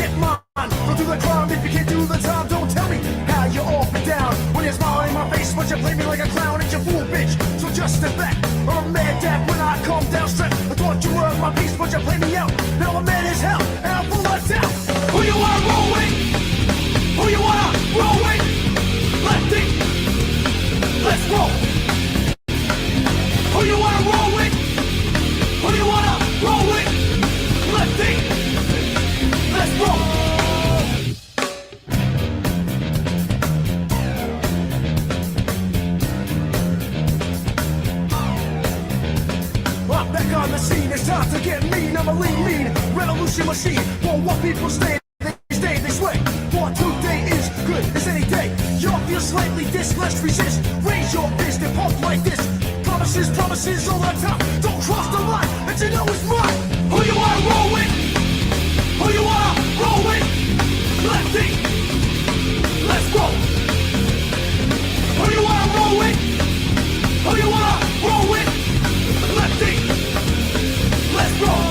get mine. Don't do the crime if you can't do the time. Don't tell me how you're off and down when you're smiling in my face, but you play me like a clown. It's your fool, bitch. So just step back. I'm mad dad when I come down straight. I thought you were my piece, but you play me out. Now I'm mad as hell, and I'm full of doubt. Who you wanna roll with? Who you wanna roll with? Lefty, let's roll. Who you wanna roll with? Who you wanna roll with? Lefty, let's roll. I'm back on the scene, it's time to get mean. I'm a lean revolution machine. For what people stay, they sway. For today is good as any day. Y'all feel slightly this, let's resist. Raise your fist and pump like this. Promises all the time. Don't cross the line, and you know it's mine. Who you wanna roll with? Who you wanna roll with? Lefty, let's roll. Who you wanna roll with? Who you wanna roll with? Lefty, let's roll.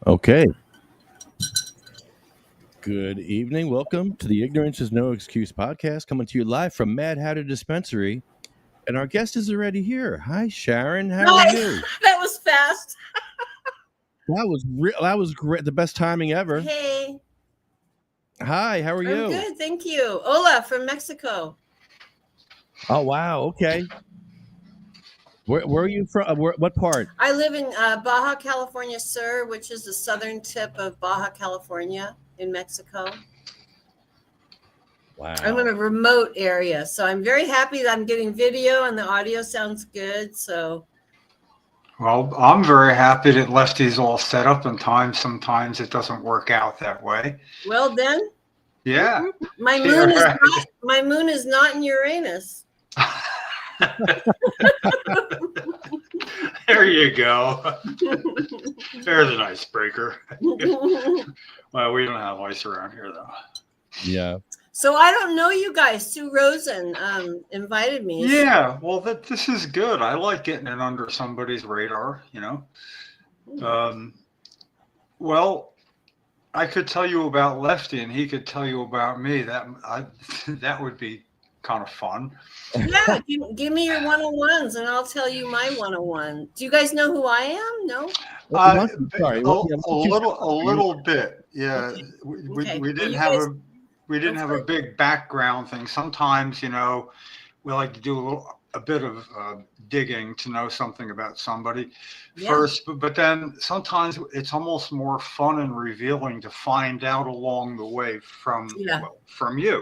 Okay. Good evening. Welcome to the Ignorance is No Excuse podcast, coming to you live from Mad Hatter Dispensary. And our guest is already here. Hi, Sharon. How are you? That was fast. That was great. The best timing ever. Hey. Hi, how are you? I'm good, thank you. Hola from Mexico. Oh, wow. Okay. Where are you from? What part? I live in Baja California Sur, which is the southern tip of Baja California in Mexico. Wow. I'm in a remote area, so I'm very happy that I'm getting video and the audio sounds good. So, well, I'm very happy that Lefty's all set up in time. Sometimes it doesn't work out that way. Well then, yeah. My moon is not in Uranus. There you go. There's an icebreaker. Well, we don't have ice around here, though. Yeah. So I don't know you guys. Sue Rosen invited me. Yeah, well, this is good. I like getting it under somebody's radar, you know. Well, I could tell you about Lefty, and he could tell you about me. That would be kind of fun. Yeah, give me your 101s and I'll tell you my 101. Do you guys know who I am? No? Sorry. A little bit. Yeah. We didn't have a big background thing. Sometimes, you know, we like to do a bit of digging to know something about somebody first, but then sometimes it's almost more fun and revealing to find out along the way from you.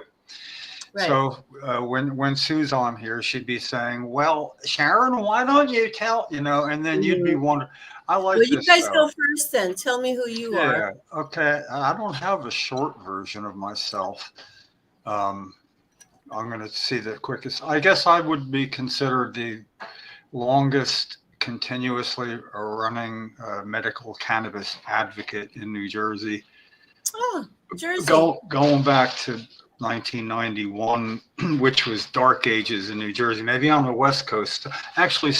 Right. So when Sue's on here, she'd be saying, "Well, Sharon, why don't you tell?" And then you'd be wondering. I like Well, you this guys stuff. go first then. Tell me who you are. Yeah. Okay. I don't have a short version of myself. I'm going to see the quickest. I guess I would be considered the longest continuously running medical cannabis advocate in New Jersey. Oh, Jersey. Going back to 1991, which was dark ages in New Jersey, maybe on the West Coast. Actually,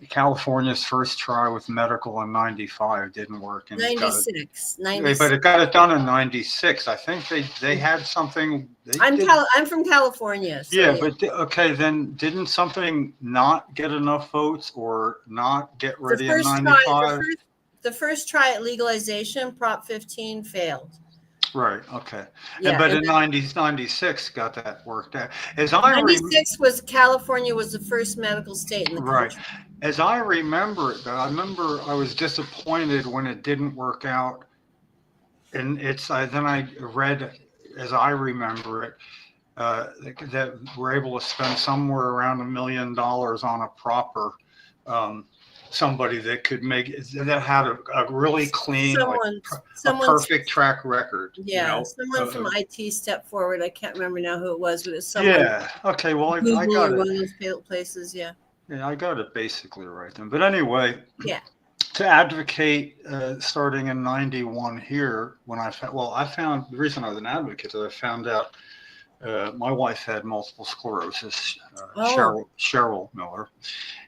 California's first try with medical in 95 didn't work. And 96. But it got it done in 96. I think they had something. I'm from California. So yeah, but okay, then didn't something not get enough votes or not get ready in 95? The first try at legalization, Prop 15, failed. Right. Okay. Yeah, But in 96 got that worked out. 96 was California was the first medical state in the country. Right. As I remember it, though, I remember I was disappointed when it didn't work out. And then I read, as I remember it, that we're able to spend somewhere around $1 million on a proper somebody that could that had a really clean, a perfect track record. Yeah, someone from IT stepped forward. I can't remember now who it was, but it was someone. Yeah. Okay. Well, I got it. One of those places. Yeah. Yeah, I got it basically right then. But anyway. Yeah. To advocate starting in 91 here, when I found the reason I was an advocate is I found out my wife had multiple sclerosis, Cheryl Miller,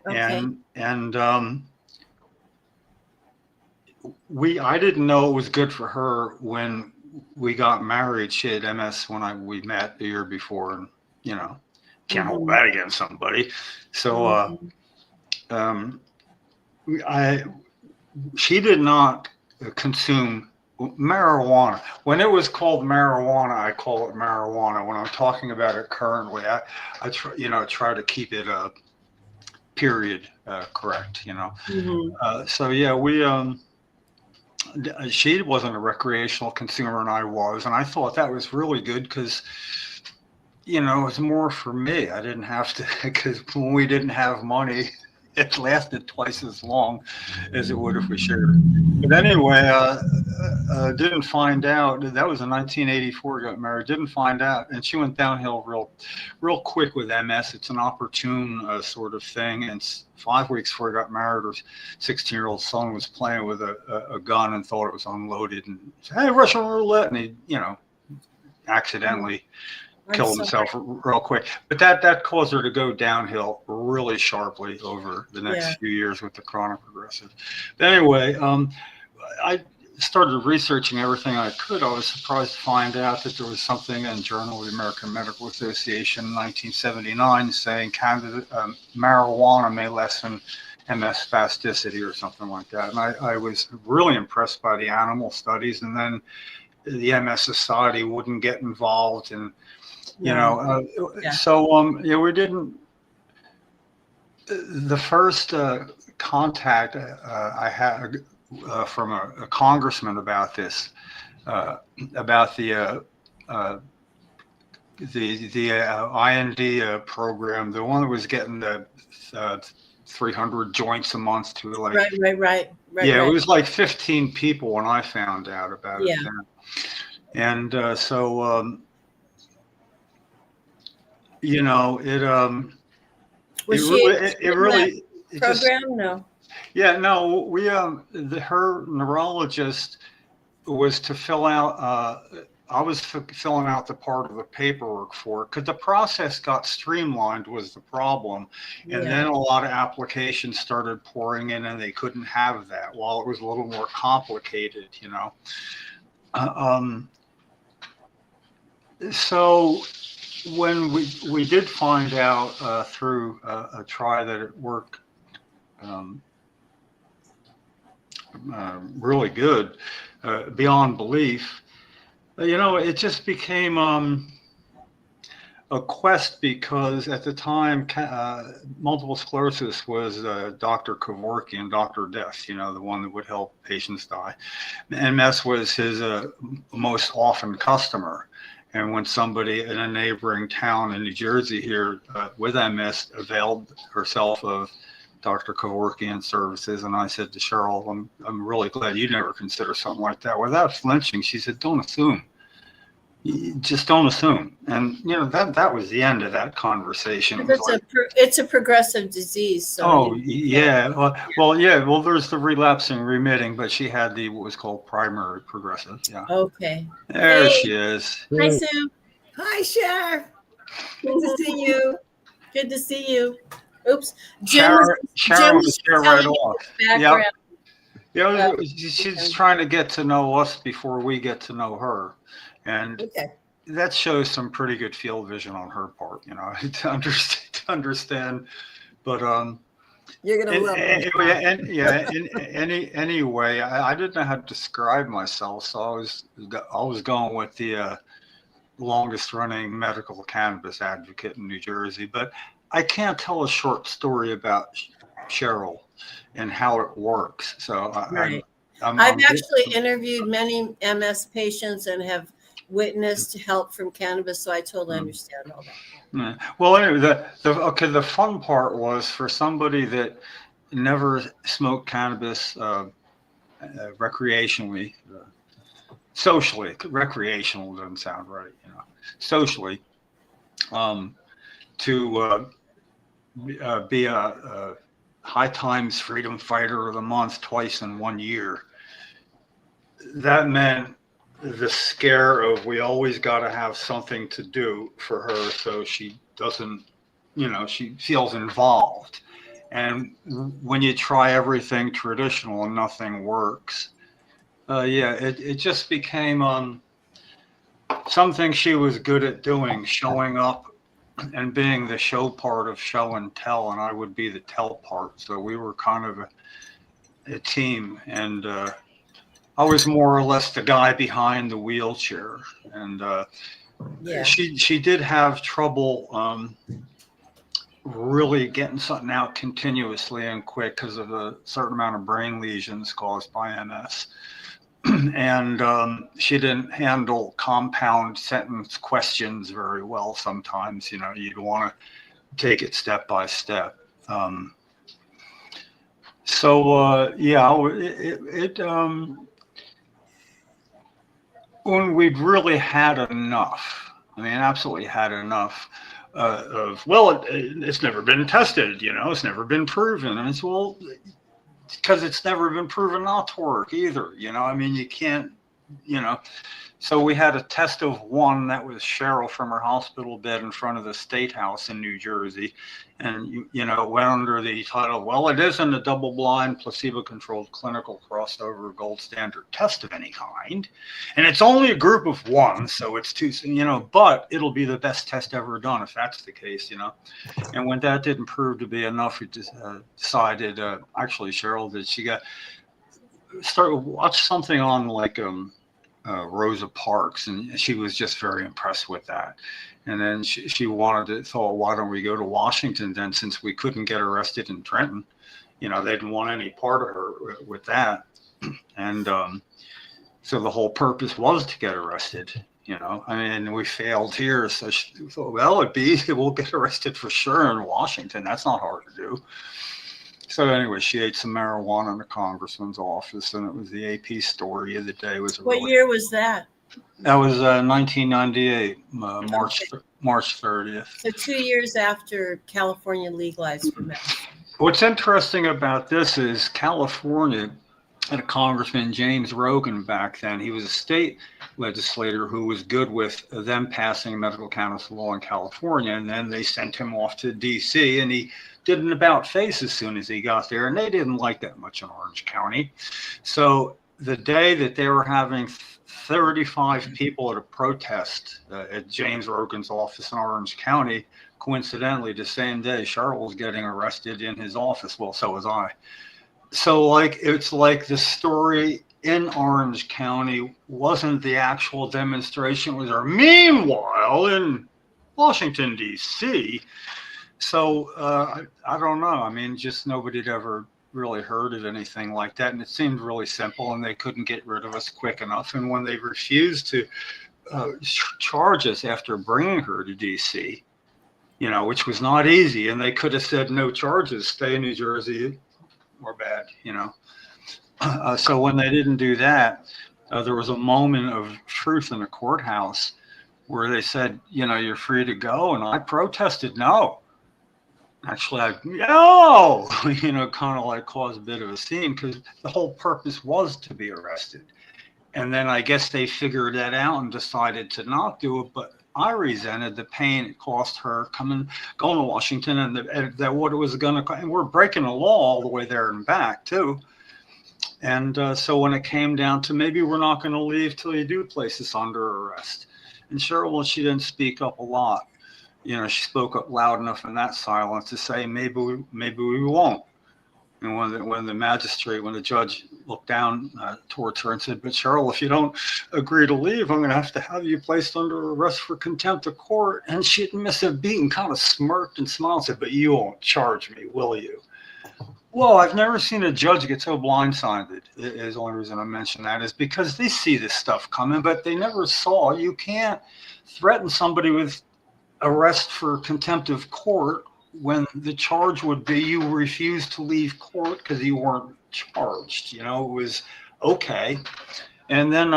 okay. and I didn't know it was good for her when we got married. She had MS when we met the year before, and can't hold that against somebody. So she did not consume marijuana. When it was called marijuana, I call it marijuana. When I'm talking about it currently, I try to keep it period correct. So yeah, she wasn't a recreational consumer and I was, and I thought that was really good because it was more for me. I didn't have to, because when we didn't have money, it lasted twice as long as it would if we shared it. But anyway, didn't find out. That was in 1984. Got married. Didn't find out, and she went downhill real quick with MS. It's an opportune sort of thing. And 5 weeks before I got married, her 16-year-old son was playing with a gun and thought it was unloaded, and said, "Hey, Russian roulette," and he, accidentally killed himself real quick. But that caused her to go downhill really sharply over the next few years with the chronic progressive. But anyway, I started researching everything I could. I was surprised to find out that there was something in Journal of the American Medical Association in 1979 saying marijuana may lessen MS spasticity or something like that. And I was really impressed by the animal studies. And then the MS Society wouldn't get involved, and we didn't. The first contact I had from a congressman about this, about the IND program, the one that was getting the 300 joints a month to right. It was like 15 people when I found out about it. And No. Yeah, no, her neurologist was to fill out, I was filling out the part of the paperwork for it, because the process got streamlined was the problem. And then a lot of applications started pouring in and they couldn't have that while it was a little more complicated, So when we did find out through a try that it worked really good, beyond belief, it just became a quest, because at the time multiple sclerosis was Dr. Kevorkian, Dr. Death, the one that would help patients die. MS was his most often customer. And when somebody in a neighboring town in New Jersey here with MS availed herself of Dr. Kevorkian services, and I said to Cheryl, I'm really glad you never consider something like that. Without flinching, she said, don't assume. You just don't assume. And, you know, that was the end of that conversation. It was it's a progressive disease. So yeah. Well, there's the relapsing remitting, but she had what was called primary progressive. Yeah. Okay. There she is. Hi, Sue. Hi, Cher. Good to see you. Good to see you. Oops. Sharon was here right off. Background. Yeah, she's trying to get to know us before we get to know her. And that shows some pretty good field vision on her part, you know, to understand. But you're gonna love it. Anyway, I didn't know how to describe myself, so I was going with the longest running medical cannabis advocate in New Jersey. But I can't tell a short story about Cheryl and how it works. So I've actually interviewed many MS patients and have witnessed help from cannabis, so I totally understand all that. Well, anyway, the fun part was for somebody that never smoked cannabis recreationally, socially. Recreational doesn't sound right, you know. Socially, to be a High Times Freedom Fighter of the Month twice in 1 year. That meant the scare of we always got to have something to do for her so she doesn't, you know, she feels involved. And when you try everything traditional and nothing works, it just became something she was good at doing, showing up and being the show part of show and tell, and I would be the tell part. So we were kind of a team, and I was more or less the guy behind the wheelchair. And she did have trouble really getting something out continuously and quick because of a certain amount of brain lesions caused by MS. And she didn't handle compound sentence questions very well sometimes. You know, you'd want to take it step by step. When we'd really had enough, I mean, absolutely had enough it's never been tested, you know, it's never been proven. And it's, well, because it's never been proven not to work either, you know. I mean, you can't, you know. So we had a test of one that was Cheryl from her hospital bed in front of the State House in New Jersey. And, you know, it went under the title, well, it isn't a double-blind, placebo-controlled clinical crossover gold standard test of any kind. And it's only a group of one, so it's too, you know, but it'll be the best test ever done if that's the case, you know. And when that didn't prove to be enough, we just decided, actually, Cheryl did, she started watch something on like Rosa Parks, and she was just very impressed with that. And then she thought, why don't we go to Washington then, since we couldn't get arrested in Trenton? You know, they didn't want any part of her with that. And so the whole purpose was to get arrested, you know. I mean, we failed here, so she thought, well, we'll get arrested for sure in Washington. That's not hard to do. So anyway, she ate some marijuana in the congressman's office, and it was the AP story of the day. What year was that? That was 1998, March 30th. So 2 years after California legalized for medicine. What's interesting about this is California had a Congressman, James Rosen, back then. He was a state legislator who was good with them passing a medical cannabis law in California, and then they sent him off to D.C., and he did an about face as soon as he got there, and they didn't like that much in Orange County. So the day that they were having 35 people at a protest at James Rosen's office in Orange County, coincidentally, the same day, Cheryl was getting arrested in his office. Well, so was I. So, like, it's like the story in Orange County wasn't the actual demonstration, it was our. Meanwhile, in Washington, D.C., so I don't know. I mean, just nobody had ever really heard of anything like that. And it seemed really simple, and they couldn't get rid of us quick enough. And when they refused to charges after bringing her to DC, which was not easy. And they could have said no charges, stay in New Jersey or bad, So when they didn't do that, there was a moment of truth in the courthouse where they said, you're free to go. And I protested, no. Actually, no, kind of like caused a bit of a scene because the whole purpose was to be arrested. And then I guess they figured that out and decided to not do it. But I resented the pain it cost her going to Washington and that what it was going to, and we're breaking the law all the way there and back too. And so when it came down to maybe we're not going to leave till you do place us under arrest. And Cheryl, she didn't speak up a lot. She spoke up loud enough in that silence to say, maybe we won't. And when the judge looked down towards her and said, but Cheryl, if you don't agree to leave, I'm going to have you placed under arrest for contempt of court. And she didn't miss a beat and kind of smirked and smiled and said, but you won't charge me, will you? Well, I've never seen a judge get so blindsided. Is the only reason I mention that is because they see this stuff coming, but they never saw. You can't threaten somebody with arrest for contempt of court when the charge would be you refused to leave court because you weren't charged. It was okay. And then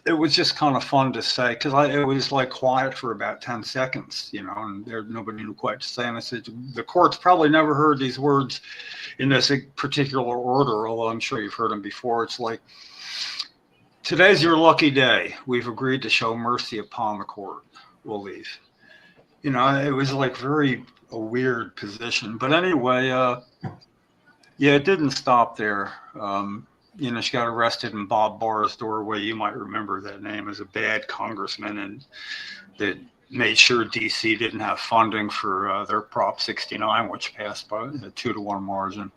it was just kind of fun to say because it was like quiet for about 10 seconds, and nobody knew quite to say. And I said, the court's probably never heard these words in this particular order, although I'm sure you've heard them before. It's like, today's your lucky day. We've agreed to show mercy upon the court. We'll leave. It was like a weird position. But anyway, it didn't stop there. She got arrested in Bob Barr's doorway. You might remember that name as a bad congressman, and that made sure DC didn't have funding for their Prop 69, which passed by a 2-to-1 margin.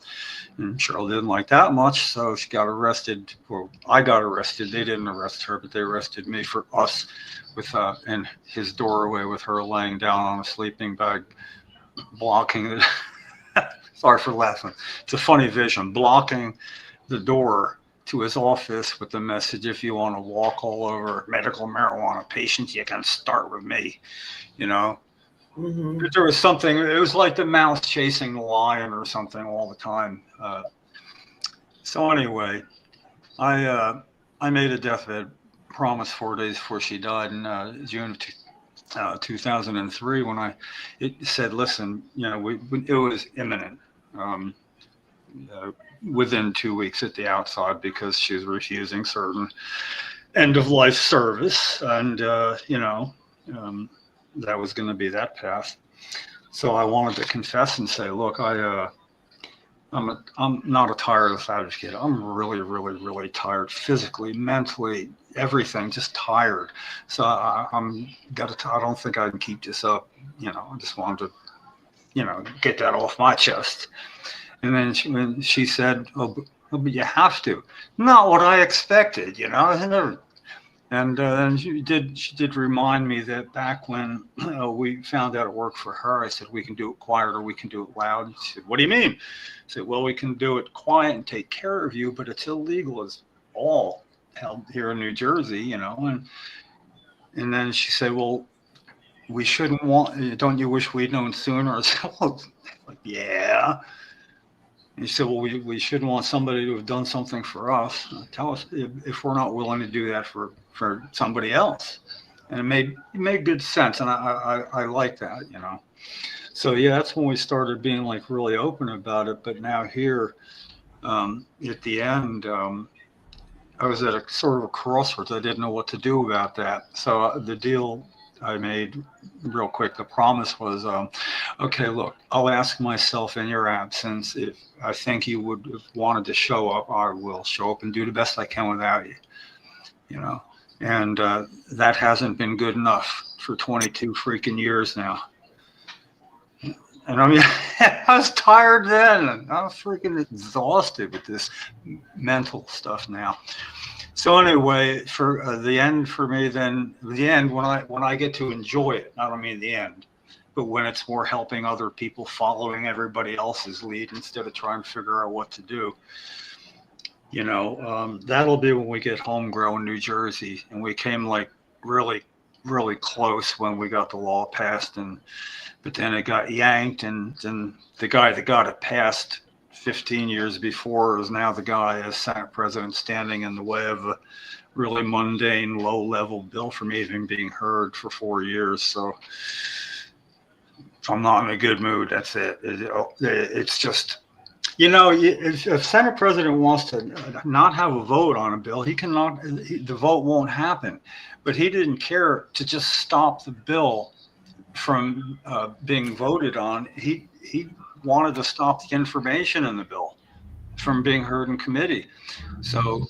And Cheryl didn't like that much, so she got arrested. Well, I got arrested. They didn't arrest her, but they arrested me for us with in his doorway with her laying down on a sleeping bag, blocking it. Sorry for laughing. It's a funny vision, blocking the door to his office with the message, if you want to walk all over medical marijuana patients, you can start with me, There was something, it was like the mouse chasing the lion or something all the time. So anyway, I made a deathbed promise 4 days before she died in June of 2003 when it said, listen, it was imminent. Within 2 weeks at the outside because she was refusing certain end of life service, and that was going to be that path. So I wanted to confess and say, look, I'm not a tireless advocate. I'm really, really, really tired, physically, mentally, everything, just tired. So I don't think I can keep this up. I just wanted to, get that off my chest. And then she said, oh, but you have to. Not what I expected, And then she did remind me that back when we found out it worked for her, I said, we can do it quiet or we can do it loud. She said, what do you mean? I said, well, we can do it quiet and take care of you, but it's illegal as all held here in New Jersey, And then she said, well, we shouldn't don't you wish we'd known sooner? I said, well, like, yeah. And she said, well, we shouldn't want somebody to have done something for us. Tell us if we're not willing to do that for somebody else. And it made good sense. And I like that, So, yeah, that's when we started being like really open about it. But now here at the end, I was at a sort of a crossroads. I didn't know what to do about that. So the deal I made real quick, the promise was, okay, look, I'll ask myself in your absence if I think you would have wanted to show up. I will show up and do the best I can without you, and that hasn't been good enough for 22 freaking years now. And I mean, I was tired then, and I was freaking exhausted with this mental stuff now. So anyway, for the end for me, then the end when I get to enjoy it, not only the end, but when it's more helping other people, following everybody else's lead instead of trying to figure out what to do. That'll be when we get homegrown New Jersey. And we came like really, really close when we got the law passed, but then it got yanked, and then the guy that got it passed 15 years before is now the guy as Senate President standing in the way of a really mundane, low-level bill from even being heard for 4 years. So I'm not in a good mood. That's it. It's just, if a Senate President wants to not have a vote on a bill, the vote won't happen. But he didn't care to just stop the bill from being voted on. He wanted to stop the information in the bill from being heard in committee. So,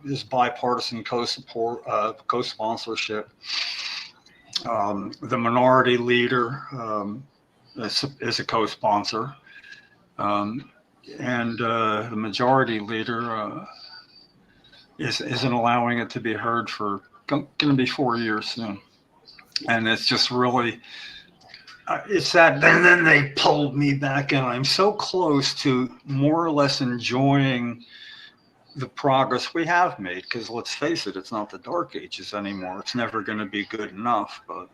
this bipartisan co-sponsorship. The minority leader is a co-sponsor, and the majority leader isn't allowing it to be heard for going to be 4 years soon. And it's just really, it's that, and then they pulled me back in. I'm so close to more or less enjoying the progress we have made, because let's face it, it's not the dark ages anymore. It's never going to be good enough. But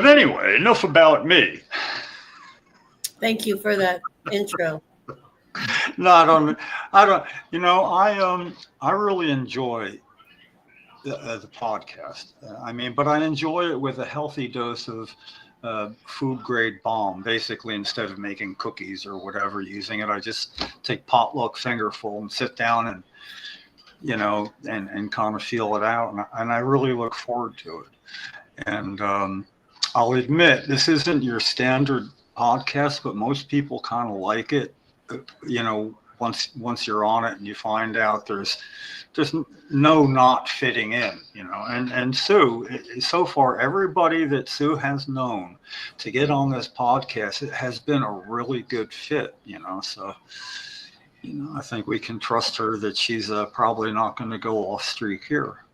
anyway, enough about me. Thank you for that intro. No, I don't. I really enjoy the podcast. But I enjoy it with a healthy dose of food grade balm. Basically, instead of making cookies or whatever, using it, I just take potluck fingerful and sit down and kind of feel it out. And I really look forward to it. And I'll admit, this isn't your standard podcast, but most people kind of like it. Once you're on it and you find out there's no not fitting in, and Sue, so far, everybody that Sue has known to get on this podcast, it has been a really good fit, so, I think we can trust her that she's probably not going to go off streak here.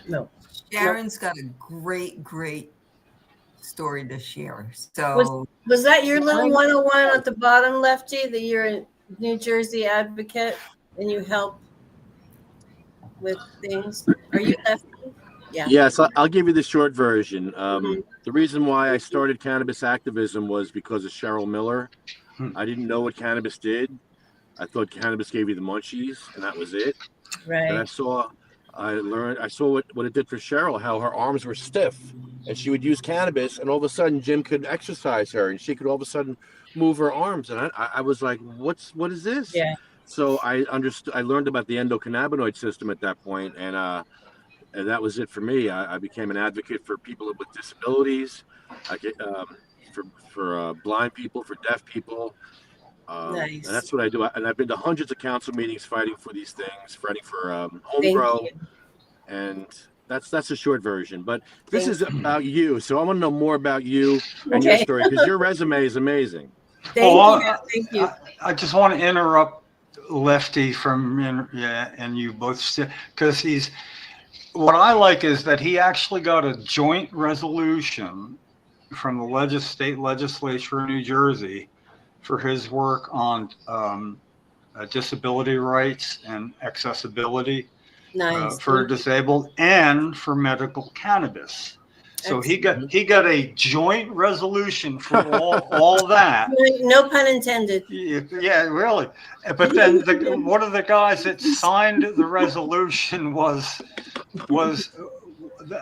No. Sharon's got a great story to share. So was that your little 101 at the bottom, Lefty, that you're a New Jersey advocate and you help with things? Are you Lefty? Yeah. Yes, I'll give you the short version. The reason why I started cannabis activism was because of Cheryl Miller. I didn't know what cannabis did. I thought cannabis gave you the munchies, and that was it. Right. And I saw what it did for Cheryl, how her arms were stiff, and she would use cannabis, and all of a sudden Jim could exercise her, and she could all of a sudden move her arms, and I was like, what is this? Yeah. So I learned about the endocannabinoid system at that point, and that was it for me. I became an advocate for people with disabilities, for blind people, for deaf people. Nice. And that's what I do. And I've been to hundreds of council meetings fighting for these things, fighting for home grow. And that's a short version. But this is about you. So I want to know more about you and your story, because your resume is amazing. Thank you. I just want to interrupt Lefty and you both, because what I like is that he actually got a joint resolution from the state legislature in New Jersey for his work on disability rights and accessibility for disabled and for medical cannabis. So he got a joint resolution for all that. No pun intended. Yeah, really. But then one of the guys that signed the resolution was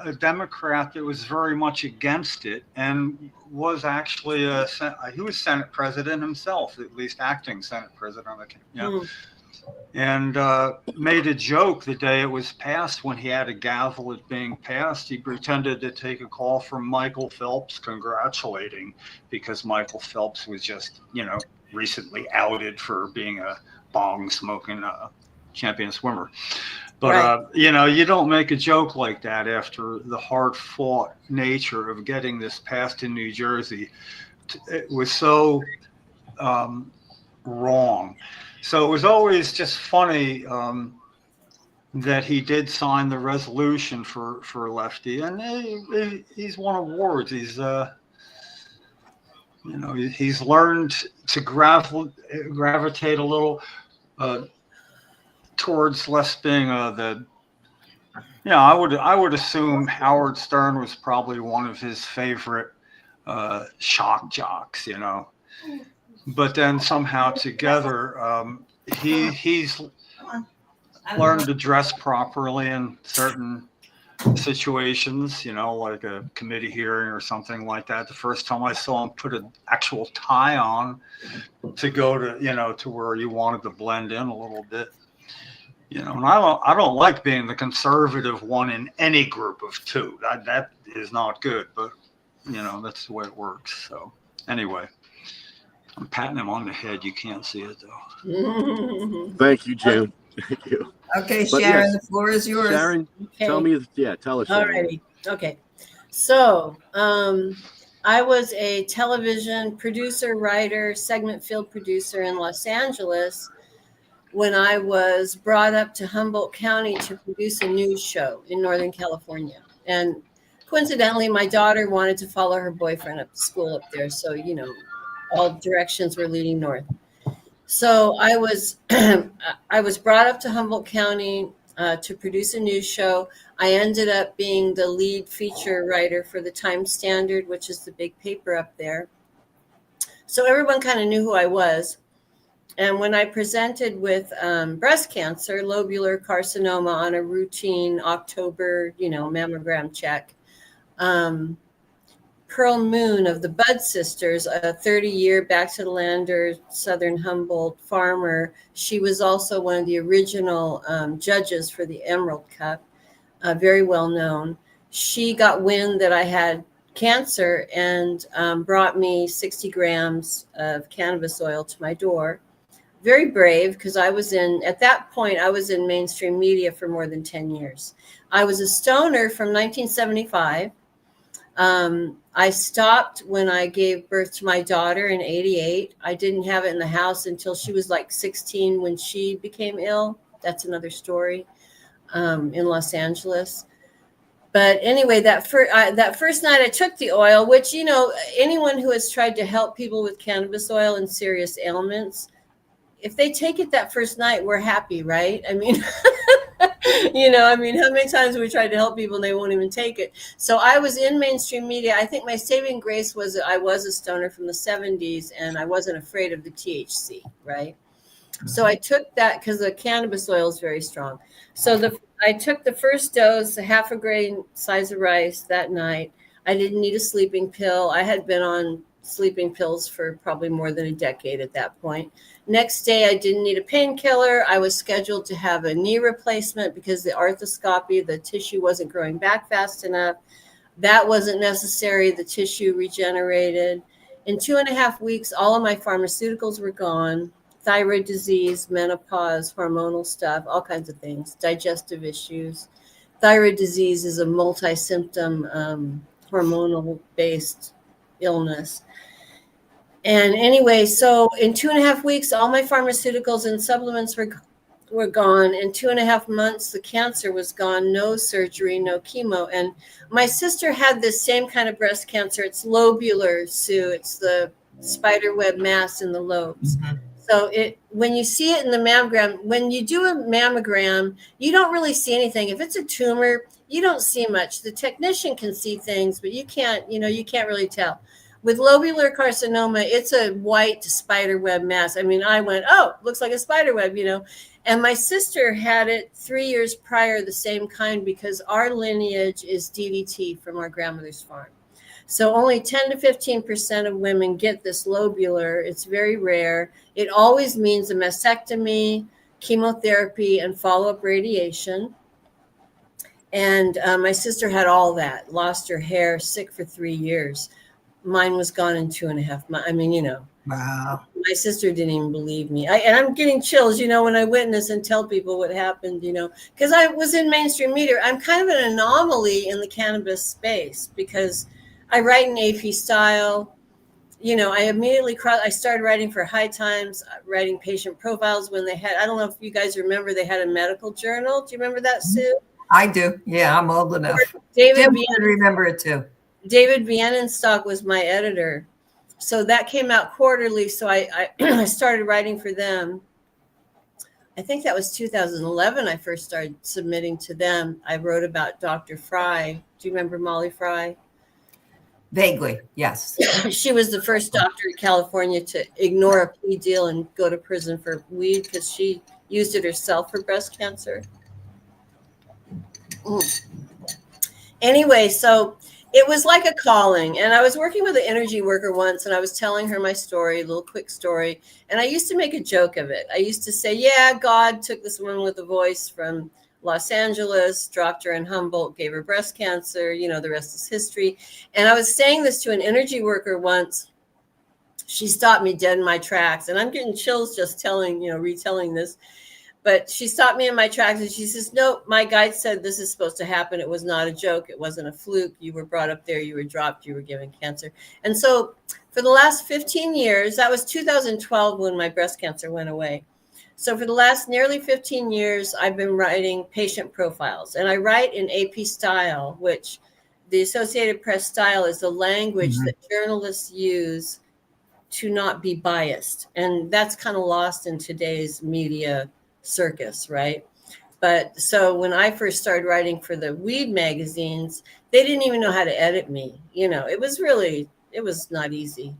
a Democrat that was very much against it, and was actually he was Senate President himself, at least acting Senate President. And made a joke the day it was passed. When he had a gavel it being passed, he pretended to take a call from Michael Phelps congratulating, because Michael Phelps was just recently outed for being a bong smoking champion swimmer. But, right. You don't make a joke like that after the hard fought nature of getting this passed in New Jersey. It was so wrong. So it was always just funny that he did sign the resolution for Lefty. And he's won awards. You know, he's learned to gravitate a little towards less being the. Yeah, I would assume Howard Stern was probably one of his favorite shock jocks, you know. But then somehow together, he's learned to dress properly in certain situations, you know, like a committee hearing or something like that. The first time I saw him put an actual tie on to go to, you know, to where you wanted to blend in a little bit. You know, and I don't like being the conservative one in any group of two. That is not good, but you know, that's the way it works. So anyway, I'm patting him on the head. You can't see it though. Thank you, Jim. Thank you. Okay, But Sharon, yes, the floor is yours. Sharon, Okay. tell us. Sharon. Alrighty. Okay. So I was a television producer, writer, segment field producer in Los Angeles when I was brought up to Humboldt County to produce a news show in Northern California. And coincidentally, my daughter wanted to follow her boyfriend up to school up there. So, you know, all directions were leading north. So I was I was brought up to Humboldt County to produce a news show. I ended up being the lead feature writer for the Times Standard, which is the big paper up there. So everyone kind of knew who I was. And when I presented with breast cancer, lobular carcinoma on a routine October, you know, mammogram check, Pearl Moon of the Bud Sisters, a 30-year back-to-the-lander Southern Humboldt farmer, she was also one of the original judges for the Emerald Cup, very well known. She got wind that I had cancer and brought me 60 grams of cannabis oil to my door. Very brave, because at that point, I was in mainstream media for more than 10 years. I was a stoner from 1975. I stopped when I gave birth to my daughter in 88. I didn't have it in the house until she was like 16 when she became ill. That's another story in Los Angeles. But anyway, that first night I took the oil, which, you know, anyone who has tried to help people with cannabis oil and serious ailments, if they take it that first night, we're happy, right? I mean, you know, I mean, how many times have we tried to help people and they won't even take it? So I was in mainstream media. I think my saving grace was that I was a stoner from the 70s and I wasn't afraid of the THC, right? So I took that because the cannabis oil is very strong. So I took the first dose, a half a grain size of rice that night. I didn't need a sleeping pill. I had been on sleeping pills for probably more than a decade at that point. Next day, I didn't need a painkiller. I was scheduled to have a knee replacement because the arthroscopy, the tissue wasn't growing back fast enough. That wasn't necessary. The tissue regenerated. In 2.5 weeks, all of my pharmaceuticals were gone. Thyroid disease, menopause, hormonal stuff, all kinds of things, digestive issues. Thyroid disease is a multi-symptom hormonal-based illness. And anyway, so in 2.5 weeks, all my pharmaceuticals and supplements were gone. In 2.5 months, the cancer was gone. No surgery, no chemo. And my sister had this same kind of breast cancer. It's lobular, Sue. It's the spider web mass in the lobes. Mm-hmm. So when you see it in the mammogram, when you do a mammogram, you don't really see anything. If it's a tumor, you don't see much. The technician can see things, but you can't really tell. With lobular carcinoma, it's a white spider web mass. I mean, I went, oh, looks like a spider web, you know. And my sister had it 3 years prior, the same kind, because our lineage is DDT from our grandmother's farm. So only 10 to 15% of women get this lobular. It's very rare. It always means a mastectomy, chemotherapy, and follow-up radiation. And my sister had all that, lost her hair, sick for 3 years. Mine was gone in 2.5 months. I mean, you know, wow. My sister didn't even believe me. And I'm getting chills, you know, when I witness and tell people what happened, you know, because I was in mainstream media. I'm kind of an anomaly in the cannabis space because I write in AP style. You know, I immediately I started writing for High Times, writing patient profiles when they had, I don't know if you guys remember, they had a medical journal. Do you remember that, Sue? I do. Yeah, I'm old enough. David Jim would remember it too. David Bienenstock was my editor. so that came out quarterly. So I started writing for them. I think that was 2011. I first started submitting to them. I wrote about Dr. Fry. Do you remember Molly Fry? Vaguely, yes. She was the first doctor in California to ignore a plea deal and go to prison for weed because she used it herself for breast cancer. Anyway, so it was like a calling. And I was working with an energy worker once, and I was telling her my story, a little quick story. And I used to make a joke of it. I used to say, yeah, God took this woman with a voice from Los Angeles, dropped her in Humboldt, gave her breast cancer. You know, the rest is history. And I was saying this to an energy worker once. She stopped me dead in my tracks. And I'm getting chills just retelling this. But she stopped me in my tracks and she says, no, my guide said this is supposed to happen. It was not a joke. It wasn't a fluke. You were brought up there. You were dropped. You were given cancer. And so for the last 15 years, that was 2012 when my breast cancer went away. So for the last nearly 15 years, I've been writing patient profiles. And I write in AP style, which the Associated Press style is the language that journalists use to not be biased. And that's kind of lost in today's media circus, right? But so when I first started writing for the weed magazines, they didn't even know how to edit me. It was not easy.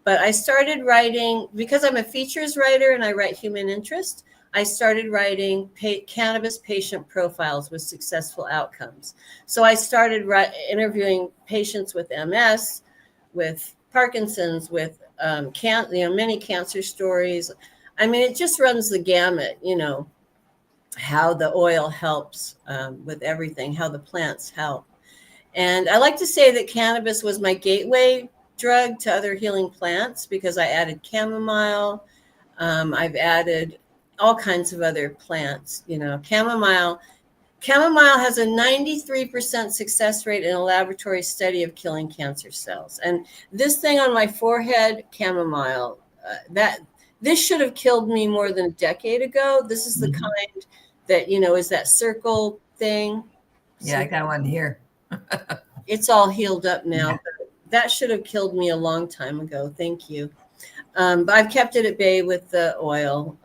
But I started writing, because I'm a features writer and I write human interest, I started writing cannabis patient profiles with successful outcomes. So I started interviewing patients with MS, with Parkinson's, with many cancer stories. I mean, it just runs the gamut, how the oil helps with everything, how the plants help. And I like to say that cannabis was my gateway drug to other healing plants because I added chamomile. I've added all kinds of other plants. Chamomile has a 93% success rate in a laboratory study of killing cancer cells. And this thing on my forehead, chamomile, this should have killed me more than a decade ago. This is the kind that, is that circle thing. Yeah, I got one here. It's all healed up now. Yeah. But that should have killed me a long time ago. Thank you. But I've kept it at bay with the oil.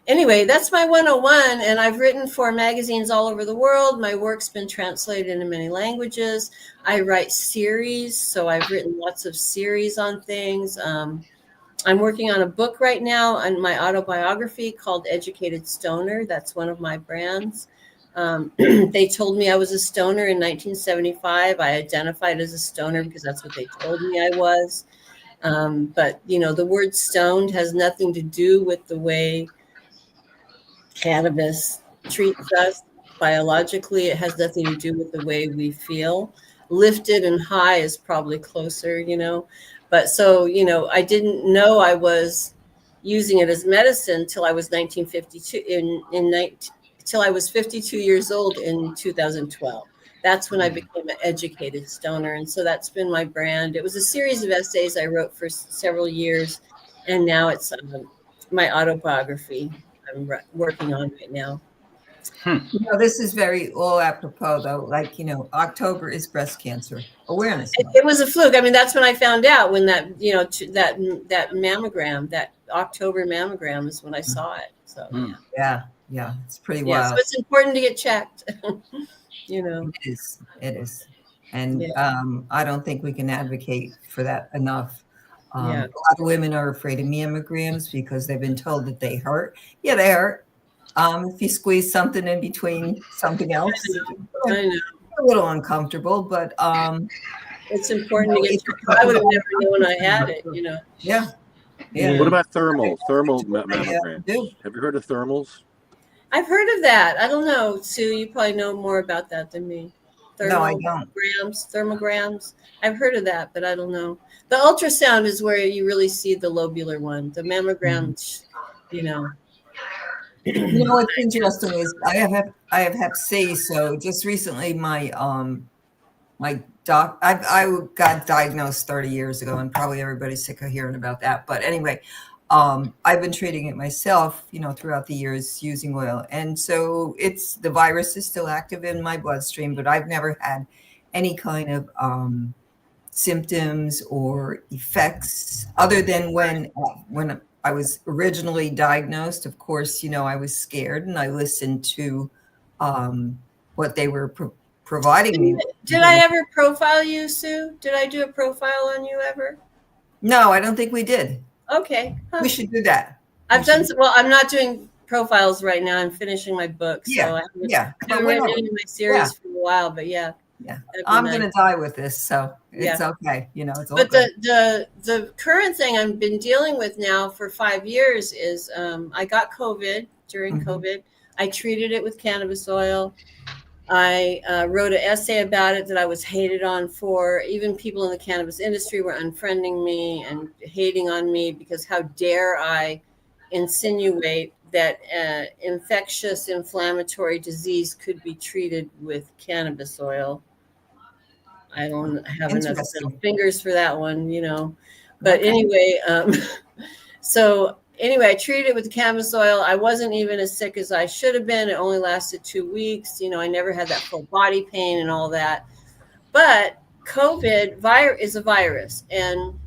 Anyway, that's my 101. And I've written for magazines all over the world. My work's been translated into many languages. I write series. So I've written lots of series on things. I'm working on a book right now on my autobiography called Educated Stoner. That's one of my brands. They told me I was a stoner in 1975. I identified as a stoner because that's what they told me I was. But, the word stoned has nothing to do with the way cannabis treats us biologically. It has nothing to do with the way we feel. Lifted and high is probably closer, But so, I didn't know I was using it as medicine till I was 1952 till I was 52 years old in 2012. That's when I became an educated stoner. And so that's been my brand. It was a series of essays I wrote for several years. And now it's my autobiography I'm working on right now. This is very all apropos, though. Like, October is Breast Cancer Awareness Month. It was a fluke. I mean, that's when I found out when that mammogram, that October mammogram is when I saw it. So yeah, it's pretty wild. So it's important to get checked. It is. And I don't think we can advocate for that enough. A lot of women are afraid of mammograms because they've been told that they hurt. Yeah, they hurt. If you squeeze something in between something else, I know. A little uncomfortable, but it's important to get checked. I would have never known I had it, Yeah. What about thermal mammogram? Have you heard of thermals? I've heard of that. I don't know, Sue. You probably know more about that than me. No, I don't. Thermograms. I've heard of that, but I don't know. The ultrasound is where you really see the lobular one. The mammogram, What's interesting is I have Hep C. So just recently, I got diagnosed 30 years ago, and probably everybody's sick of hearing about that. But anyway, I've been treating it myself, throughout the years using oil, and so the virus is still active in my bloodstream, but I've never had any kind of symptoms or effects other than when I was originally diagnosed. Of course, I was scared and I listened to what they were providing me. Did I ever profile you, Sue? Did I do a profile on you ever? No, I don't think we did. Okay. We should do that. Well, I'm not doing profiles right now. I'm finishing my book. So I haven't written any of my series for a while, but yeah. I'm going to die with this. So it's okay. It's all but good. the current thing I've been dealing with now for 5 years is I got COVID during COVID. I treated it with cannabis oil. I wrote an essay about it that I was hated on for. Even people in the cannabis industry were unfriending me and hating on me because how dare I insinuate that infectious inflammatory disease could be treated with cannabis oil. I don't have enough fingers for that one, But anyway, so anyway, I treated it with the cannabis oil. I wasn't even as sick as I should have been. It only lasted 2 weeks. I never had that full body pain and all that. But COVID is a virus. And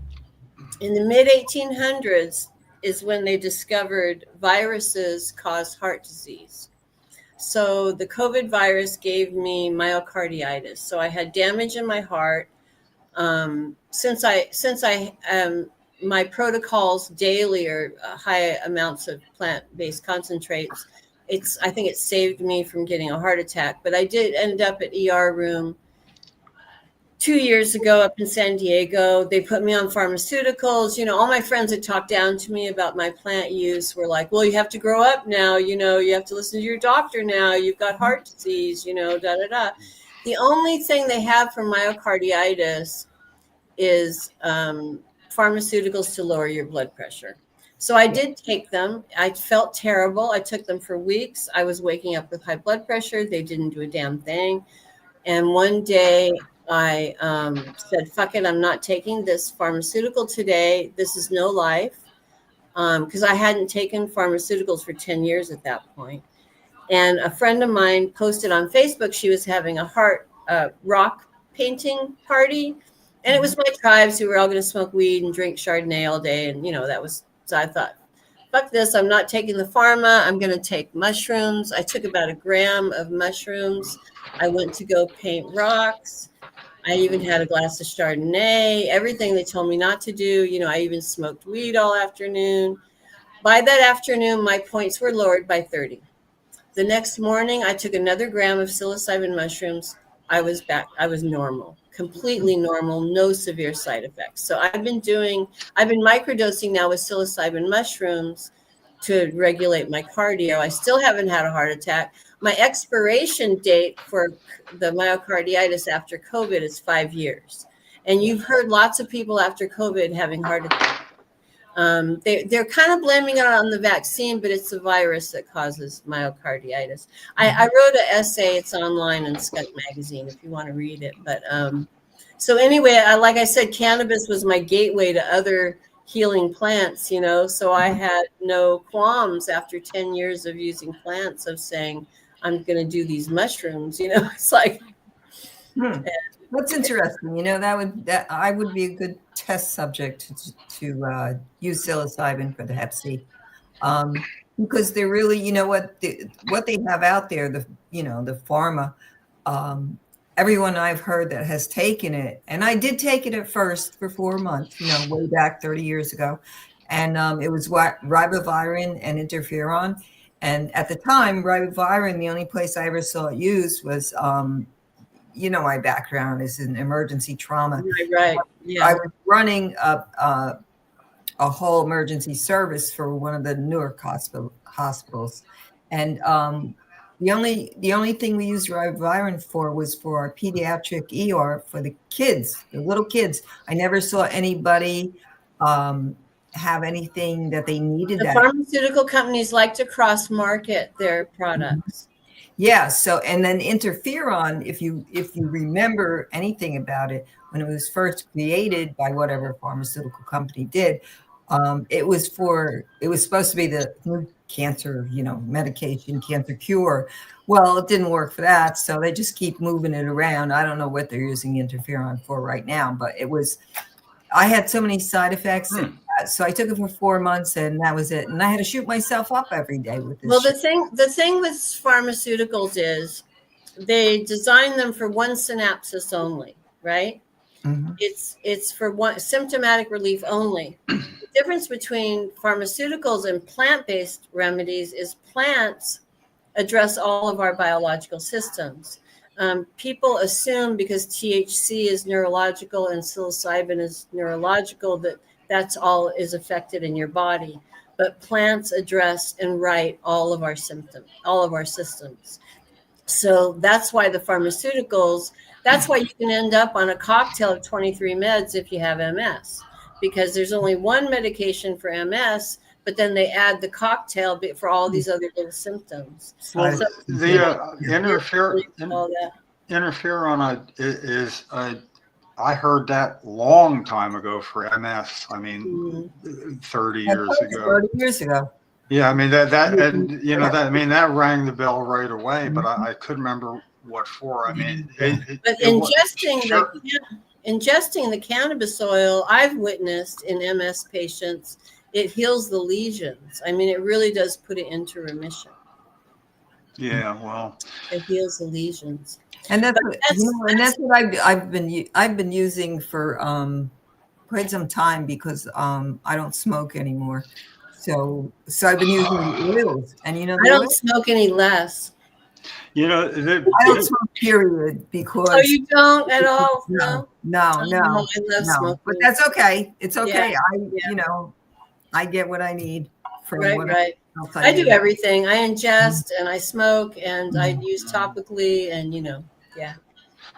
in the mid 1800s is when they discovered viruses cause heart disease. So the COVID virus gave me myocarditis. So I had damage in my heart. Since my protocols daily are high amounts of plant-based concentrates, I think it saved me from getting a heart attack. But I did end up at ER room 2 years ago up in San Diego. They put me on pharmaceuticals. All my friends that talked down to me about my plant use were like, well, you have to grow up now. You have to listen to your doctor now. You've got heart disease, The only thing they have for myocarditis is pharmaceuticals to lower your blood pressure. So I did take them. I felt terrible. I took them for weeks. I was waking up with high blood pressure. They didn't do a damn thing. And one day I said, fuck it, I'm not taking this pharmaceutical today. This is no life. Because I hadn't taken pharmaceuticals for 10 years at that point. And a friend of mine posted on Facebook, she was having a heart rock painting party. And it was my tribes who were all going to smoke weed and drink Chardonnay all day. And, so I thought, fuck this. I'm not taking the pharma. I'm going to take mushrooms. I took about 1 gram of mushrooms. I went to go paint rocks. I even had a glass of Chardonnay, everything they told me not to do. I even smoked weed all afternoon. By that afternoon, my points were lowered by 30. The next morning, I took another gram of psilocybin mushrooms. I was back. I was normal, completely normal, no severe side effects. So I've been microdosing now with psilocybin mushrooms to regulate my cardio. I still haven't had a heart attack. My expiration date for the myocarditis after COVID is 5 years. And you've heard lots of people after COVID having heart attacks. They're kind of blaming it on the vaccine, but it's the virus that causes myocarditis. I wrote an essay. It's online in Skunk Magazine if you want to read it. But so anyway, like I said, cannabis was my gateway to other healing plants, so I had no qualms after 10 years of using plants of saying, I'm going to do these mushrooms, it's like. That's interesting. That I would be a good test subject to use psilocybin for the Hep C, because they're really, what they have out there, the pharma. Everyone I've heard that has taken it, and I did take it at first for 4 months, way back 30 years ago, and it was ribavirin and interferon, and at the time, ribavirin, the only place I ever saw it used was. My background is in emergency trauma. Right. Yeah. I was running a whole emergency service for one of the Newark hospitals, and the only thing we used ribavirin for was for our pediatric ER for the kids, the little kids. I never saw anybody have anything that they needed. The pharmaceutical companies like to cross market their products. Yeah. So, and then interferon, if you remember anything about it, when it was first created by whatever pharmaceutical company did, it was supposed to be the new cancer, medication, cancer cure. Well, it didn't work for that. So they just keep moving it around. I don't know what they're using interferon for right now, but I had so many side effects. So I took it for 4 months and that was it. And I had to shoot myself up every day with this. Well, the thing with pharmaceuticals is they design them for one synapsis only, right? Mm-hmm. It's for one symptomatic relief only. The difference between pharmaceuticals and plant-based remedies is plants address all of our biological systems. People assume because THC is neurological and psilocybin is neurological that's all is affected in your body. But plants address and right all of our symptoms, all of our systems. So that's why the pharmaceuticals, that's why you can end up on a cocktail of 23 meds if you have MS, because there's only one medication for MS, but then they add the cocktail for all these other little symptoms. Well, so, the interferon is I heard that long time ago for MS. I mean, 30 years ago. 30 years ago. Yeah, I mean that rang the bell right away, but I couldn't remember what for. I mean, ingesting the cannabis oil, I've witnessed in MS patients, it heals the lesions. I mean, it really does put it into remission. Yeah, well, it heals the lesions. And that's what I've been using for quite some time because I don't smoke anymore. So I've been using the oils, and I don't smoke any less. I don't smoke, period, because. Oh, you don't at all? No. I love smoking. But that's okay. It's okay. Yeah. I get what I need from right. I do everything. I ingest and I smoke and I use topically and yeah.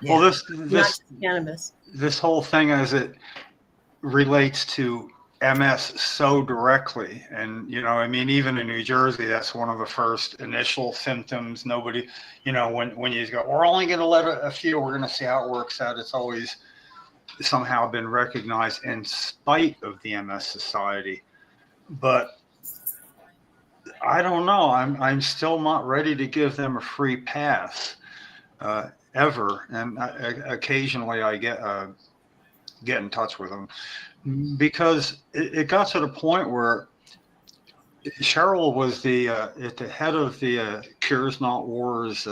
Well, this not just cannabis. This whole thing as it relates to MS so directly, and I mean, even in New Jersey, that's one of the first initial symptoms. Nobody, when you go, we're only going to let a few, we're going to see how it works out. It's always somehow been recognized in spite of the MS Society, but I don't know. I'm still not ready to give them a free pass ever, and occasionally I get in touch with them. Because it got to the point where Cheryl was at the head of the Cures Not Wars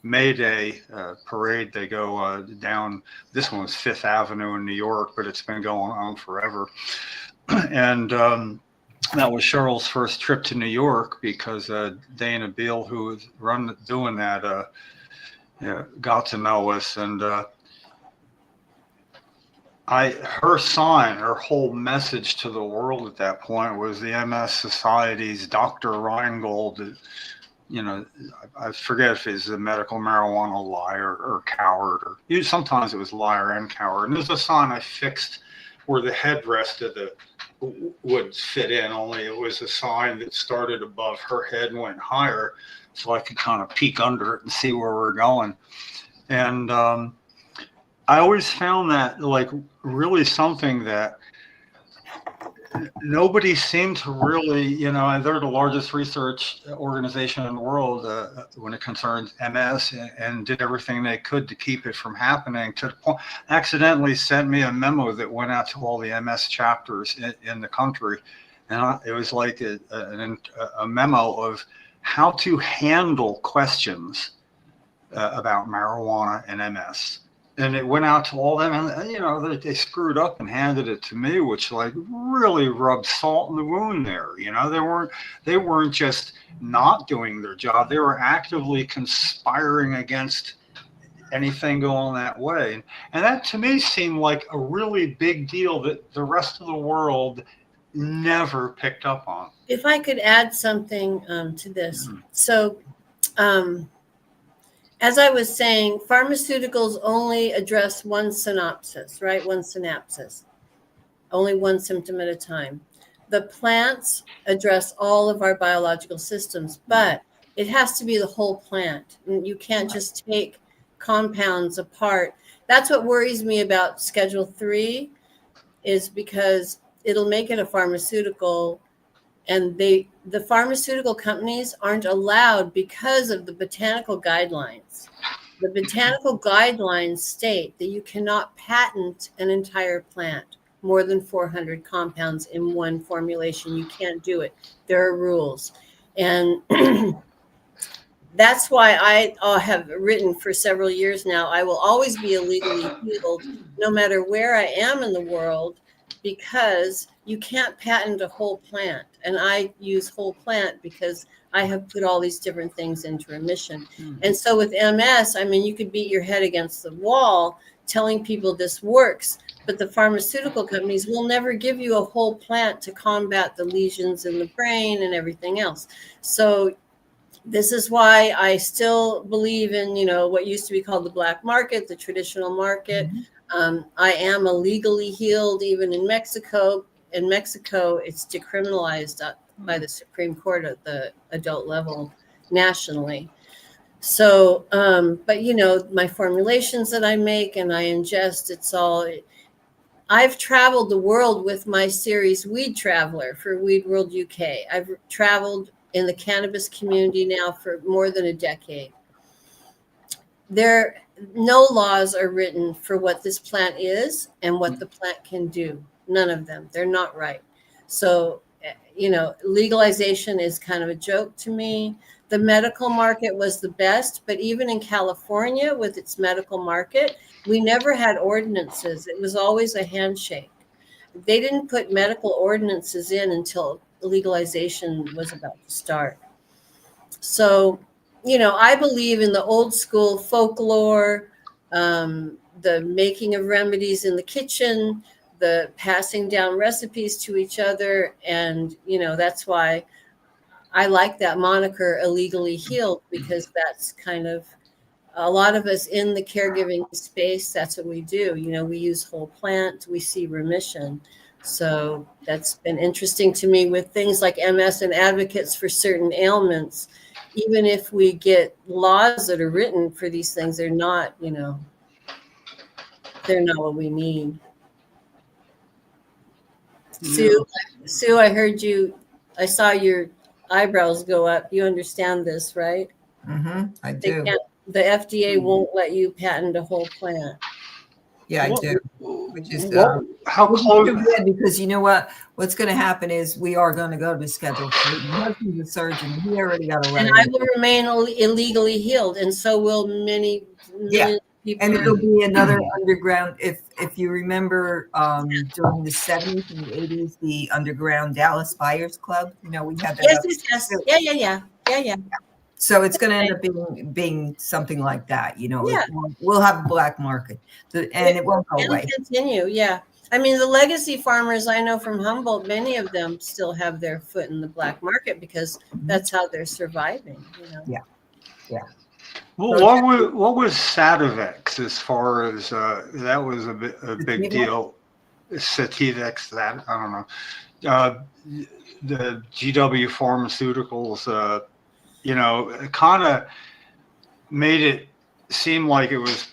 May Day parade. They go down. This one was Fifth Avenue in New York, but it's been going on forever. And that was Cheryl's first trip to New York because Dana Beal, who was doing that, got to know us and. Her whole message to the world at that point was the MS Society's Dr. Reingold, I forget if he's a medical marijuana liar or coward, or sometimes it was liar and coward. And there's a sign I fixed where the headrest of would fit in, only it was a sign that started above her head and went higher, so I could kind of peek under it and see where we're going. And I always found that really something that nobody seemed to really, they're the largest research organization in the world when it concerns MS, and did everything they could to keep it from happening, to the point accidentally sent me a memo that went out to all the MS chapters in the country. And it was like a memo of how to handle questions about marijuana and MS. And it went out to all them, and they screwed up and handed it to me, which really rubbed salt in the wound there. They weren't just not doing their job; they were actively conspiring against anything going that way. And that to me seemed like a really big deal that the rest of the world never picked up on. If I could add something to this, so. As I was saying, pharmaceuticals only address one synopsis, right? One synapsis, only one symptom at a time. The plants address all of our biological systems, but it has to be the whole plant. You can't just take compounds apart. That's what worries me about Schedule 3, is because it'll make it a pharmaceutical, And the pharmaceutical companies aren't allowed because of the botanical guidelines. The botanical guidelines state that you cannot patent an entire plant, more than 400 compounds in one formulation. You can't do it. There are rules. And that's why I have written for several years now, I will always be illegally healed, no matter where I am in the world, because you can't patent a whole plant. And I use whole plant because I have put all these different things into remission. And so with MS, I mean, you could beat your head against the wall telling people this works, but the pharmaceutical companies will never give you a whole plant to combat the lesions in the brain and everything else. So this is why I still believe in, what used to be called the black market, the traditional market. I am illegally healed even in Mexico. In Mexico, it's decriminalized by the Supreme Court at the adult level nationally. So, but my formulations that I make and I ingest, I've traveled the world with my series Weed Traveler for Weed World UK. I've traveled in the cannabis community now for more than a decade. No laws are written for what this plant is and what the plant can do. None of them. They're not right. So, legalization is kind of a joke to me. The medical market was the best, but even in California with its medical market, we never had ordinances. It was always a handshake. They didn't put medical ordinances in until legalization was about to start. So, I believe in the old school folklore, the making of remedies in the kitchen, the passing down recipes to each other. And, that's why I like that moniker, illegally healed, because that's kind of a lot of us in the caregiving space. That's what we do. We use whole plant, we see remission. So that's been interesting to me with things like MS and advocates for certain ailments. Even if we get laws that are written for these things, they're not what we need. Sue, I saw your eyebrows go up. You understand this, right? I do. The FDA won't let you patent a whole plant. Yeah, I do. Which is how close? Because you know what? What's going to happen is we are going to go to Schedule 3. My husband's a surgeon. He already got a letter. And I will remain illegally healed, and so will many people. And it'll be another underground. If you remember, during the 70s and the 80s, the underground Dallas Buyers Club. We had that. Yes. Yeah. So it's going to end up being something like that. We'll have a black market, and it won't go away. Continue, yeah. I mean, the legacy farmers I know from Humboldt, many of them still have their foot in the black market because that's how they're surviving. Yeah. Well, what was Sativex as far as that was a big deal? Sativex, that I don't know. The GW Pharmaceuticals. It kind of made it seem like it was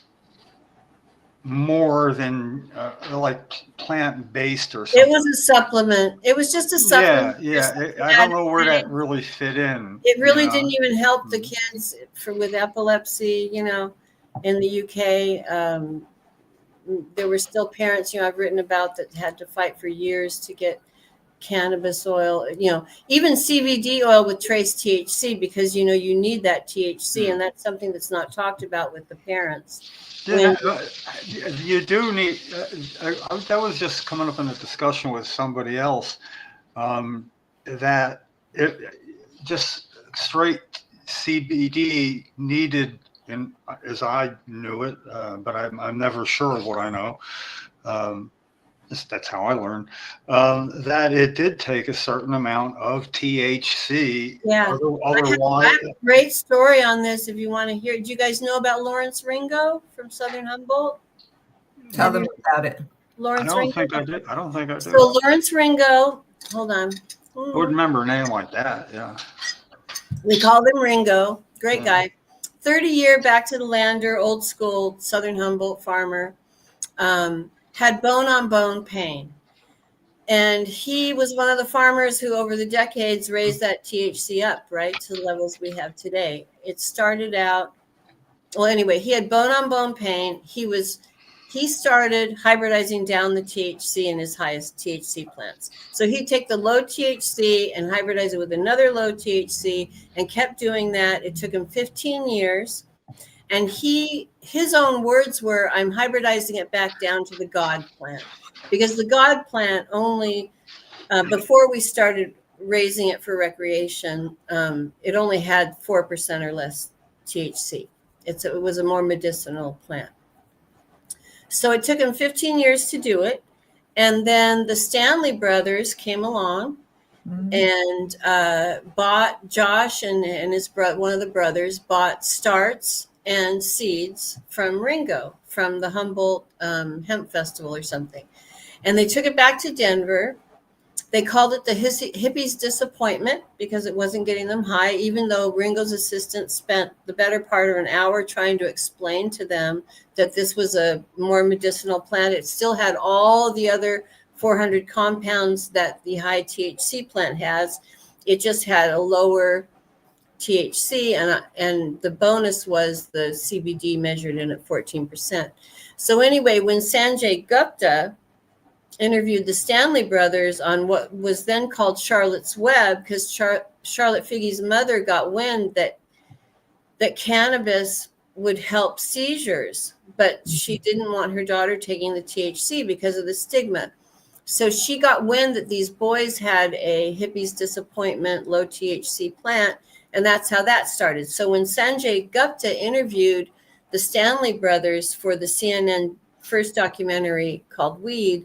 more than like plant-based or something. It was a supplement. It was just a supplement. Yeah. I don't know where that really fit in. It really didn't even help the kids with epilepsy, in the UK. There were still parents, I've written about that had to fight for years to get cannabis oil, even CBD oil with trace THC, because you need that THC, and that's something that's not talked about with the parents. You do need that was just coming up in a discussion with somebody else, that it just straight CBD needed, and as I knew it, but I'm never sure of what I know. That's how I learned, that it did take a certain amount of THC. Yeah. Otherwise, I have a great story on this if you want to hear. Do you guys know about Lawrence Ringo from Southern Humboldt? Tell them about it. Lawrence I don't think I did. So Lawrence Ringo, hold on. I would remember a name like that. Yeah. We called him Ringo. Great guy. 30-year back to the lander, old school Southern Humboldt farmer. Had bone-on-bone pain. And he was one of the farmers who over the decades raised that THC up, right, to the levels we have today. It started out, well, anyway, he had bone-on-bone pain. He started hybridizing down the THC in his highest THC plants. So he'd take the low THC and hybridize it with another low THC and kept doing that. It took him 15 years. And his own words were, I'm hybridizing it back down to the God plant. Because the God plant only, before we started raising it for recreation, it only had 4% or less THC. It was a more medicinal plant. So it took him 15 years to do it. And then the Stanley brothers came along and bought, Josh and his one of the brothers bought starts and seeds from Ringo, from the Humboldt Hemp Festival or something. And they took it back to Denver. They called it the hippies' disappointment because it wasn't getting them high, even though Ringo's assistant spent the better part of an hour trying to explain to them that this was a more medicinal plant. It still had all the other 400 compounds that the high THC plant has. It just had a lower THC, and the bonus was the CBD measured in at 14%. So anyway, when Sanjay Gupta interviewed the Stanley brothers on what was then called Charlotte's Web, because Charlotte Figge's mother got wind that cannabis would help seizures, but she didn't want her daughter taking the THC because of the stigma. So she got wind that these boys had a hippie's disappointment, low THC plant, and that's how that started. So when Sanjay Gupta interviewed the Stanley brothers for the CNN first documentary called Weed,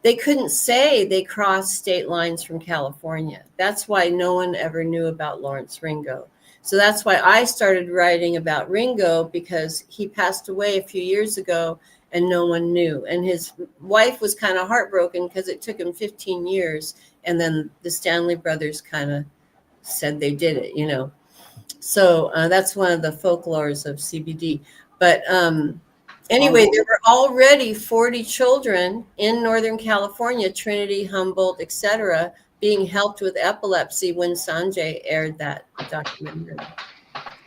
they couldn't say they crossed state lines from California. That's why no one ever knew about Lawrence Ringo. So that's why I started writing about Ringo, because he passed away a few years ago and no one knew. And his wife was kind of heartbroken because it took him 15 years. And then the Stanley brothers kind of said they did it, you know. So that's one of the folklores of CBD. But anyway, there were already 40 children in Northern California, Trinity, Humboldt, etc., being helped with epilepsy when Sanjay aired that documentary.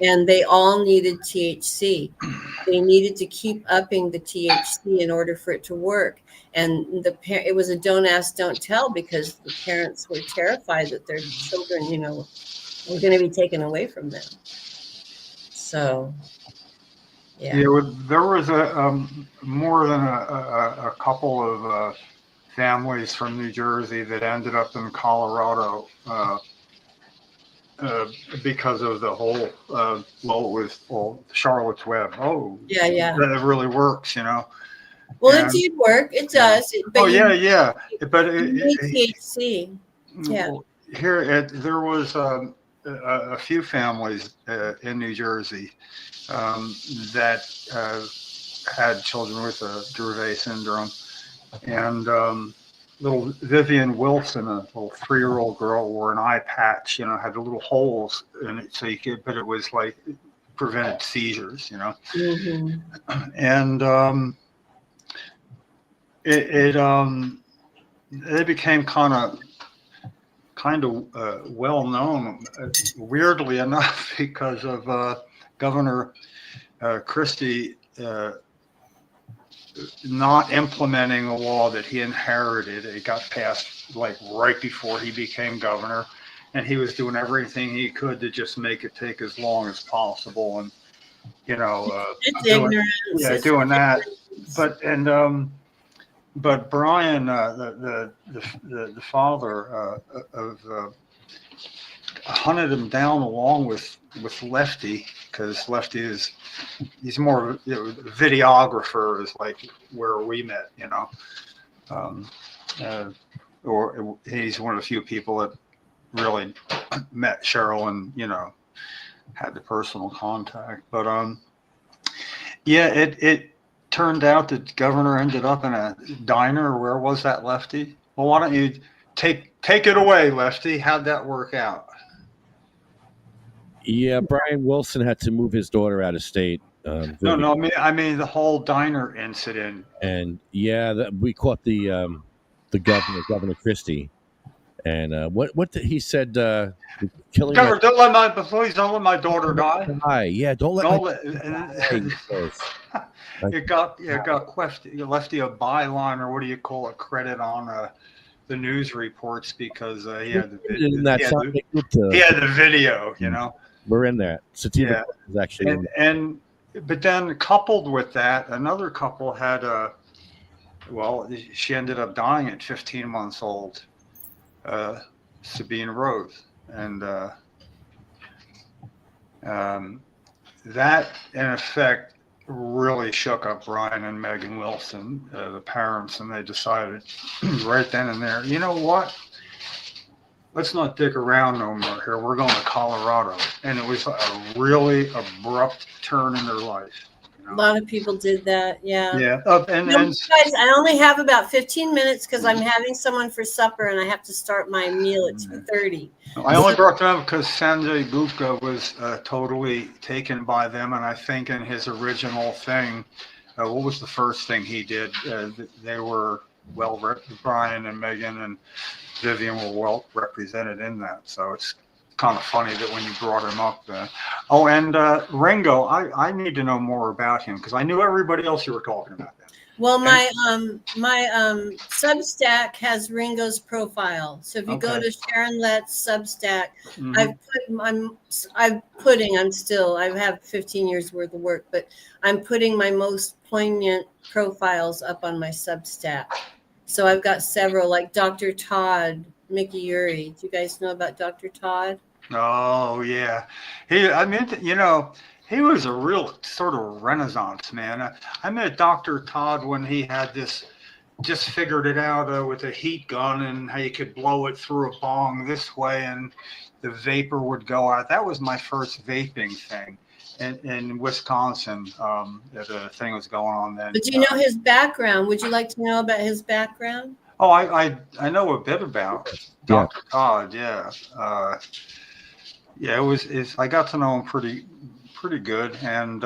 And they all needed THC. They needed to keep upping the THC in order for it to work. And it was a don't ask, don't tell, because the parents were terrified that their children, you know, were going to be taken away from them. So, yeah. Yeah, there was more than a couple of families from New Jersey that ended up in Colorado because of the whole Charlotte's Web. Oh, yeah, that really works, you know. Well, it did work. It does. But yeah. But THC. Yeah. Here, there was a few families in New Jersey that had children with Dravet syndrome, and little Vivian Wilson, a little 3-year-old girl, wore an eye patch, you know, had the little holes in it, so you could, but it was like prevented seizures, you know. And they became kind of well known, weirdly enough, because of Governor Christie not implementing a law that he inherited. It got passed like right before he became governor, and he was doing everything he could to just make it take as long as possible, and you know, doing that. But Brian, the father hunted him down along with Lefty, because Lefty he's more of a videographer, is like where we met, you know, or he's one of the few people that really met Cheryl and, you know, had the personal contact. But yeah, it turned out that the governor ended up in a diner. Where was that, Lefty? Well, why don't you take it away, Lefty? How'd that work out? Yeah, Brian Wilson had to move his daughter out of state. I mean the whole diner incident. And yeah, we caught the the Governor Christie, and he said, killing Governor, please don't let my daughter die. Yeah, don't let Don't my let, die. He says. it got Lefty a byline, or what do you call it, credit on the news reports, because he had the video, you know. We're in that. Sativa is actually but then coupled with that, another couple had she ended up dying at 15 months old, Sabine Rose, and that in effect really shook up Brian and Megan Wilson, the parents, and they decided right then and there, you know what? Let's not dick around no more here. We're going to Colorado. And it was a really abrupt turn in their life. You know? A lot of people did that. Yeah. Yeah. Guys, I only have about 15 minutes because I'm having someone for supper and I have to start my meal at 2:30. I only brought them up because Sanjay Gupta was totally taken by them. And I think in his original thing, what was the first thing he did? They were Brian and Megan and Vivian were well represented in that. So it's kind of funny that when you brought him up. And Ringo, I need to know more about him because I knew everybody else you were talking about. Well, my Substack has Ringo's profile. So if you go to Sharon Lett's Substack, I have 15 years worth of work, but I'm putting my most poignant profiles up on my Substack. So I've got several, like Dr. Todd, Mickey Urey. Do you guys know about Dr. Todd? Oh, yeah. He was a real sort of renaissance man. I met Dr. Todd when he had just figured it out with a heat gun and how you could blow it through a bong this way and the vapor would go out. That was my first vaping thing. In Wisconsin, the thing was going on then. But do you know his background? Would you like to know about his background? Oh, I know a bit about Dr. Todd. Yeah, I got to know him pretty good, and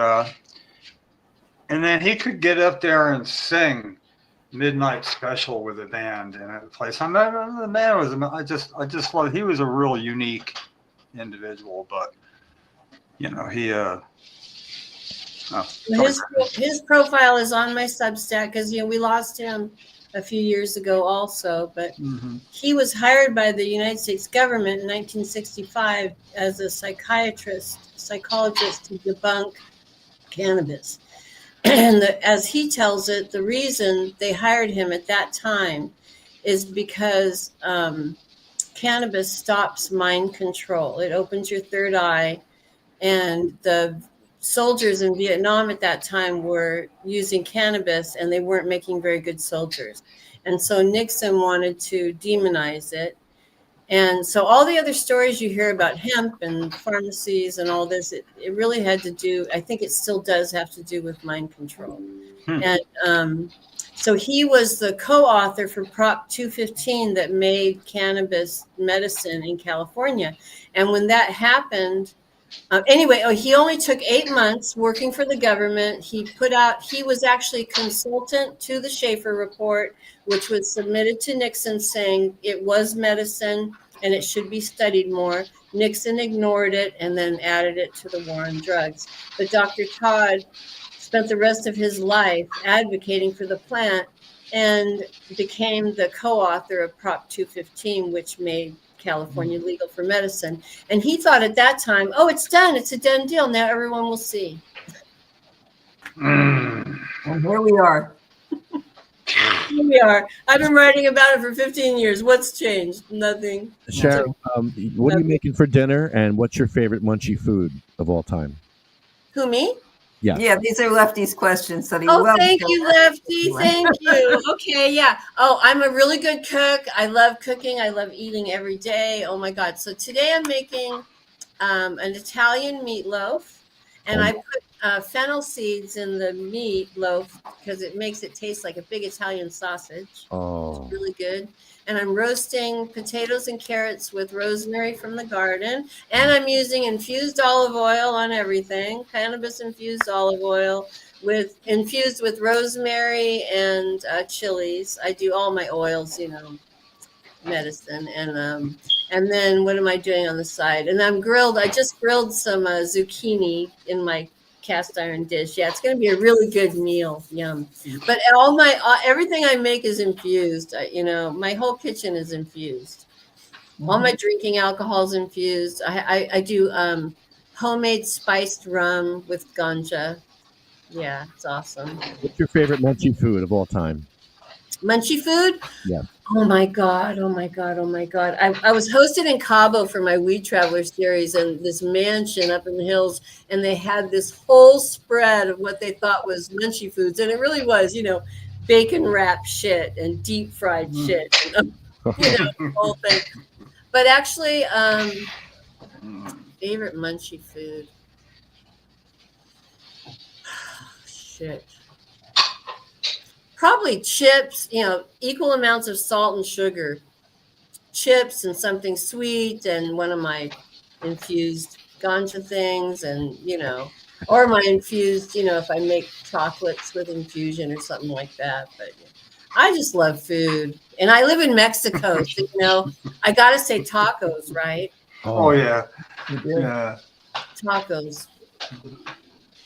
then he could get up there and sing Midnight Special with a band in a place. The man was. I just thought he was a real unique individual, but. You know, his profile is on my Substack because we lost him a few years ago also, but he was hired by the United States government in 1965 as a psychologist to debunk cannabis. And as he tells it, the reason they hired him at that time is because cannabis stops mind control. It opens your third eye. And the soldiers in Vietnam at that time were using cannabis and they weren't making very good soldiers. And so Nixon wanted to demonize it. And so all the other stories you hear about hemp and pharmacies and all this, it really had to do, I think it still does have to do with mind control. And so he was the co-author for Prop 215 that made cannabis medicine in California. And when that happened, he only took 8 months working for the government. He was actually consultant to the Schaefer report, which was submitted to Nixon saying it was medicine and it should be studied more. Nixon ignored it and then added it to the war on drugs. But Dr. Todd spent the rest of his life advocating for the plant and became the co-author of Prop 215, which made California legal for medicine. And he thought at that time, it's done. It's a done deal. Now everyone will see. And here we are. Here we are. I've been writing about it for 15 years. What's changed? Nothing. Sharon, what are you making for dinner and what's your favorite munchy food of all time? Who, me? Yeah, these are Lefty's questions. So thank you, Lefty. Thank you. Okay, yeah. I'm a really good cook. I love cooking. I love eating every day. Oh my God. So today I'm making an Italian meatloaf, and I put fennel seeds in the meatloaf because it makes it taste like a big Italian sausage. Oh, it's really good. And I'm roasting potatoes and carrots with rosemary from the garden. And I'm using infused olive oil on everything, cannabis infused olive oil infused with rosemary and chilies. I do all my oils, medicine, and then what am I doing on the side? And I just grilled some zucchini in my cast iron dish. Yeah, it's going to be a really good meal. Yum. But everything I make is infused. My whole kitchen is infused. All my drinking alcohol is infused. I do homemade spiced rum with ganja. Yeah, it's awesome. What's your favorite munchy food of all time? Munchy food? Yeah. Oh my God. Oh my God. Oh my God. I was hosted in Cabo for my Weed Traveler series and this mansion up in the hills. And they had this whole spread of what they thought was munchy foods. And it really was, bacon wrapped shit and deep fried shit. And, the whole thing. But actually, favorite munchy food. Shit. Probably chips, equal amounts of salt and sugar. Chips and something sweet and one of my infused ganja things and, or my infused, if I make chocolates with infusion or something like that. But I just love food. And I live in Mexico, so, I got to say tacos, right? Oh, yeah. Yeah. Tacos.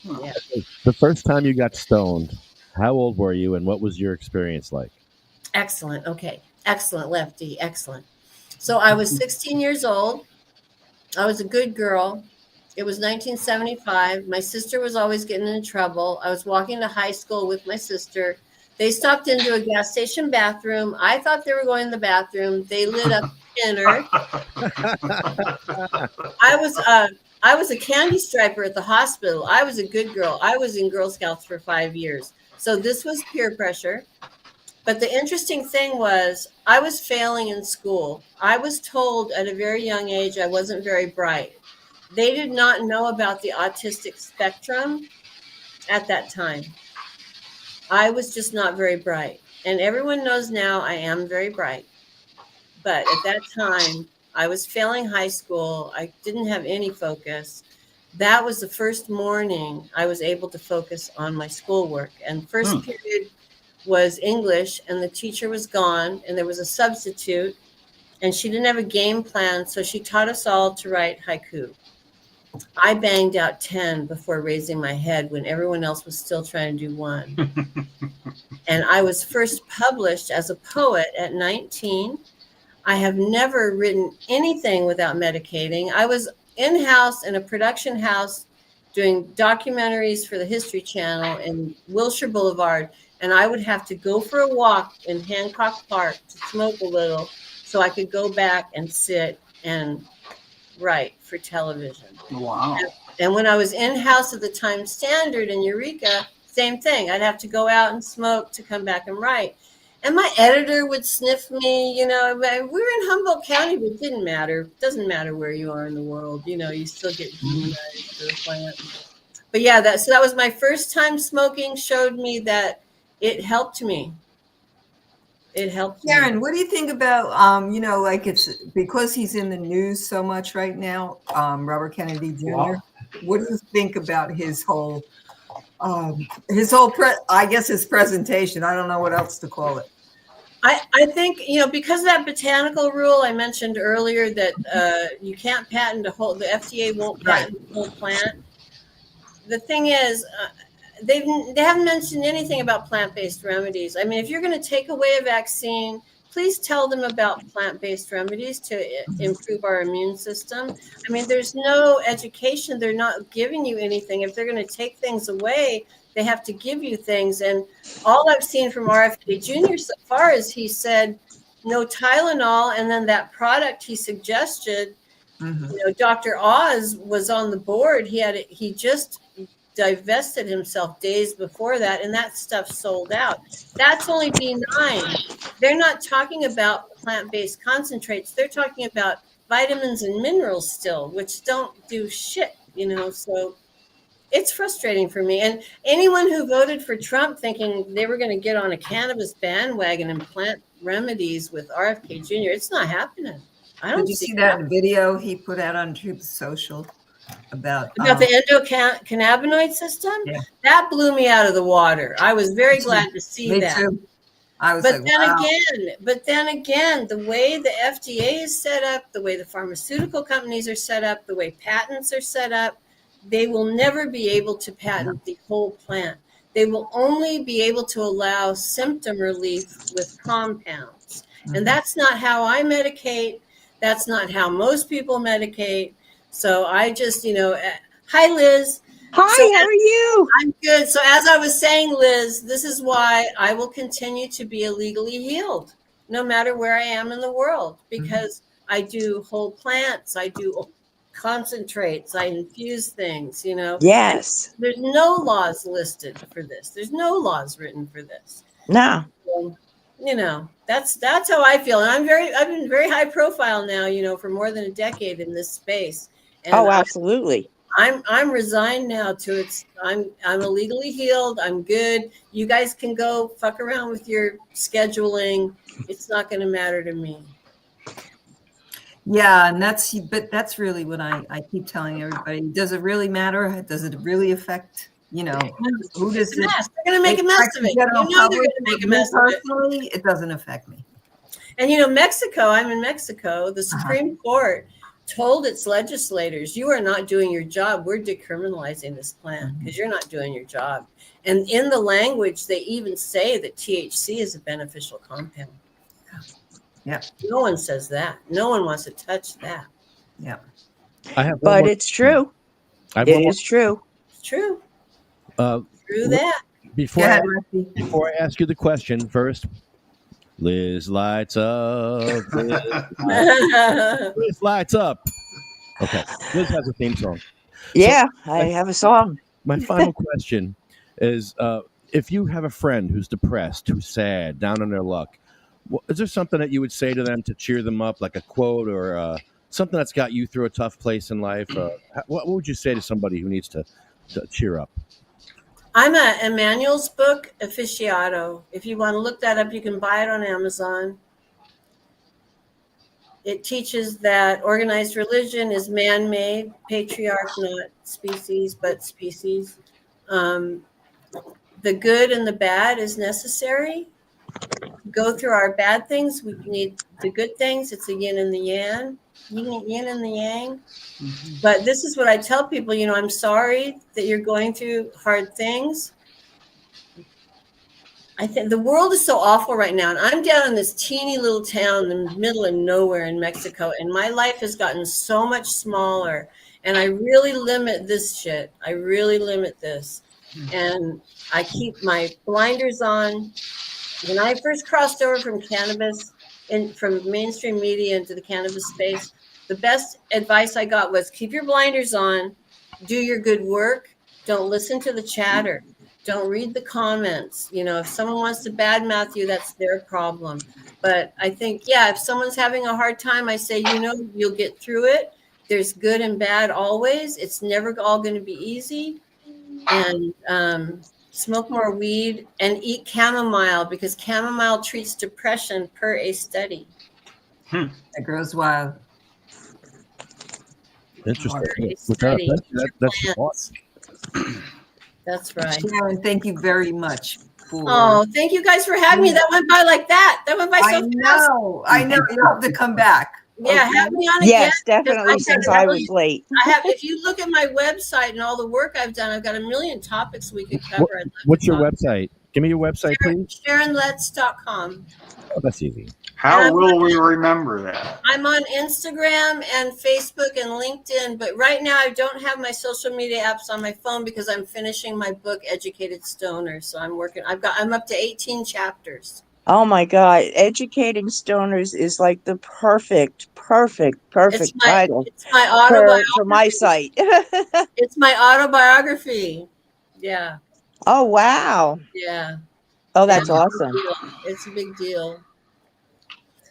Yeah. The first time you got stoned, how old were you and what was your experience like? Excellent. Okay. Excellent, Lefty. Excellent. So I was 16 years old. I was a good girl. It was 1975. My sister was always getting in trouble. I was walking to high school with my sister. They stopped into a gas station bathroom. I thought they were going to the bathroom. They lit up dinner. I was a candy striper at the hospital. I was a good girl. I was in Girl Scouts for 5 years. So this was peer pressure. But the interesting thing was I was failing in school. I was told at a very young age I wasn't very bright. They did not know about the autistic spectrum at that time. I was just not very bright. And everyone knows now I am very bright. But at that time, I was failing high school. I didn't have any focus. That was the first morning I was able to focus on my schoolwork. And first period was English, and the teacher was gone, and there was a substitute, and she didn't have a game plan, so she taught us all to write haiku. I banged out 10 before raising my head when everyone else was still trying to do 1. And I was first published as a poet at 19. I have never written anything without medicating. I was in-house in a production house doing documentaries for the History Channel in Wilshire Boulevard, and I would have to go for a walk in Hancock Park to smoke a little so I could go back and sit and write for television. Wow. And when I was in-house at the Times Standard in Eureka, same thing. I'd have to go out and smoke to come back and write. And my editor would sniff me, we were in Humboldt County, but it didn't matter. It doesn't matter where you are in the world. You still get demonized for the plant. But yeah, that was my first time smoking, showed me that it helped me. It helped me. Karen, what do you think about, like it's because he's in the news so much right now, Robert Kennedy Jr. Wow. What do you think about his whole his presentation? I don't know what else to call it. I think, because of that botanical rule I mentioned earlier that you can't patent the FDA won't patent the whole plant. The thing is, they haven't mentioned anything about plant-based remedies. I mean, if you're going to take away a vaccine, please tell them about plant-based remedies to improve our immune system. I mean, there's no education. They're not giving you anything. If they're going to take things away, they have to give you things. And all I've seen from RFK Jr. so far is he said no Tylenol, and then that product he suggested, Dr. Oz was on the board. He just divested himself days before that, and that stuff sold out. That's only B9. They're not talking about plant-based concentrates. They're talking about vitamins and minerals still, which don't do shit, so it's frustrating for me. And anyone who voted for Trump thinking they were going to get on a cannabis bandwagon and plant remedies with RFK Jr., it's not happening. Did you see that video he put out on Truth Social? about the endocannabinoid system. Yeah. That blew me out of the water. I was very glad to see me that. too. I was But like, then wow. again, the way the FDA is set up, the way the pharmaceutical companies are set up, the way patents are set up, they will never be able to patent the whole plant. They will only be able to allow symptom relief with compounds. And that's not how I medicate. That's not how most people medicate. So I just, hi, Liz. Hi, how are you? I'm good. So as I was saying, Liz, this is why I will continue to be illegally healed, no matter where I am in the world, because I do whole plants, I do concentrates, I infuse things, Yes. There's no laws listed for this. There's no laws written for this. No. So, that's how I feel. And I've been very high profile now, for more than a decade in this space. And Oh, absolutely. I'm resigned now to it. I'm illegally healed. I'm good. You guys can go fuck around with your scheduling. It's not going to matter to me. Yeah, and that's really what I keep telling everybody. Does it really matter? Does it really affect, who does it? They're going to make a mess of it. They're going to make a mess of it. Personally, it doesn't affect me. And Mexico, I'm in Mexico. The Supreme Court told its legislators, you are not doing your job. We're decriminalizing this plant because you're not doing your job. And in the language, they even say that THC is a beneficial compound. Yeah. No one says that. No one wants to touch that. Yeah. But it's true. It is true. It's true. True that. Before I ask you the question, first, Liz lights up. Liz lights up. Okay. Liz has a theme song. Yeah, I have a song. My final question is, if you have a friend who's depressed, who's sad, down on their luck, is there something that you would say to them to cheer them up, like a quote or something that's got you through a tough place in life? What would you say to somebody who needs to cheer up? I'm a Emmanuel's book aficionado. If you want to look that up, you can buy it on Amazon. It teaches that organized religion is man-made, patriarch, not species, but species. The good and the bad is necessary. Go through our bad things. We need the good things. It's a yin and the yang. Yin and the yang. But this is what I tell people, I'm sorry that you're going through hard things. I think the world is so awful right now. And I'm down in this teeny little town in the middle of nowhere in Mexico. And my life has gotten so much smaller. And I really limit this shit. I really limit this. And I keep my blinders on. When I first crossed over from cannabis from mainstream media into the cannabis space, the best advice I got was keep your blinders on, do your good work, don't listen to the chatter, don't read the comments. If someone wants to badmouth you, that's their problem. But I think, if someone's having a hard time, I say, you'll get through it. There's good and bad always. It's never all going to be easy. And smoke more weed and eat chamomile because chamomile treats depression per a study. It grows wild. Interesting. That's right. Sharon, thank you very much. Thank you guys for having me. That went by like that. That went by so fast. I know. You have to come back. Yeah, okay. have me on again. Yes, definitely, since I was late. If you look at my website and all the work I've done, I've got a million topics we could cover. What's your website? Give me your website, please. SharonLetz.com. Oh, that's easy. How will we remember that? I'm on Instagram and Facebook and LinkedIn, but right now I don't have my social media apps on my phone because I'm finishing my book, Educated Stoner. So I'm I'm up to 18 chapters. Oh my God. Educating Stoners is like the perfect title. It's my autobiography. For my site. It's my autobiography. Yeah. Oh, wow. Yeah. Oh, that's awesome. It's a big deal.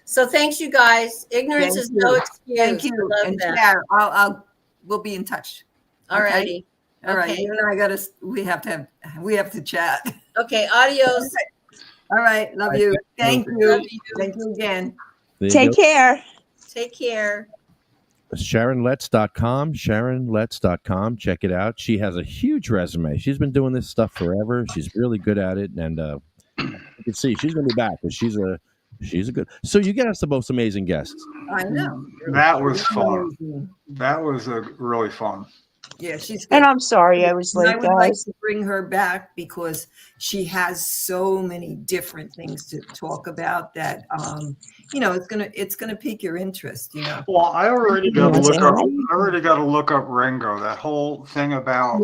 So thanks, you guys. Ignorance is no excuse. Thank you. And yeah, we'll be in touch. All righty. All right. You and I we have to chat. Okay. Adios. All right. Love you. Thank you. Thank you again. Take care. Take care. SharonLetz.com, SharonLetz.com. Check it out. She has a huge resume. She's been doing this stuff forever. She's really good at it, and you can see she's going to be back because she's a good. So you get us the most amazing guests. I know. That was fun. That was a really fun. Yeah, she's good. And I'm sorry I was And I late, would like guys. to bring her back because she has so many different things to talk about that it's gonna pique your interest, Well, I already got to Yes, look up. and I already got to look up Ringo. That whole thing about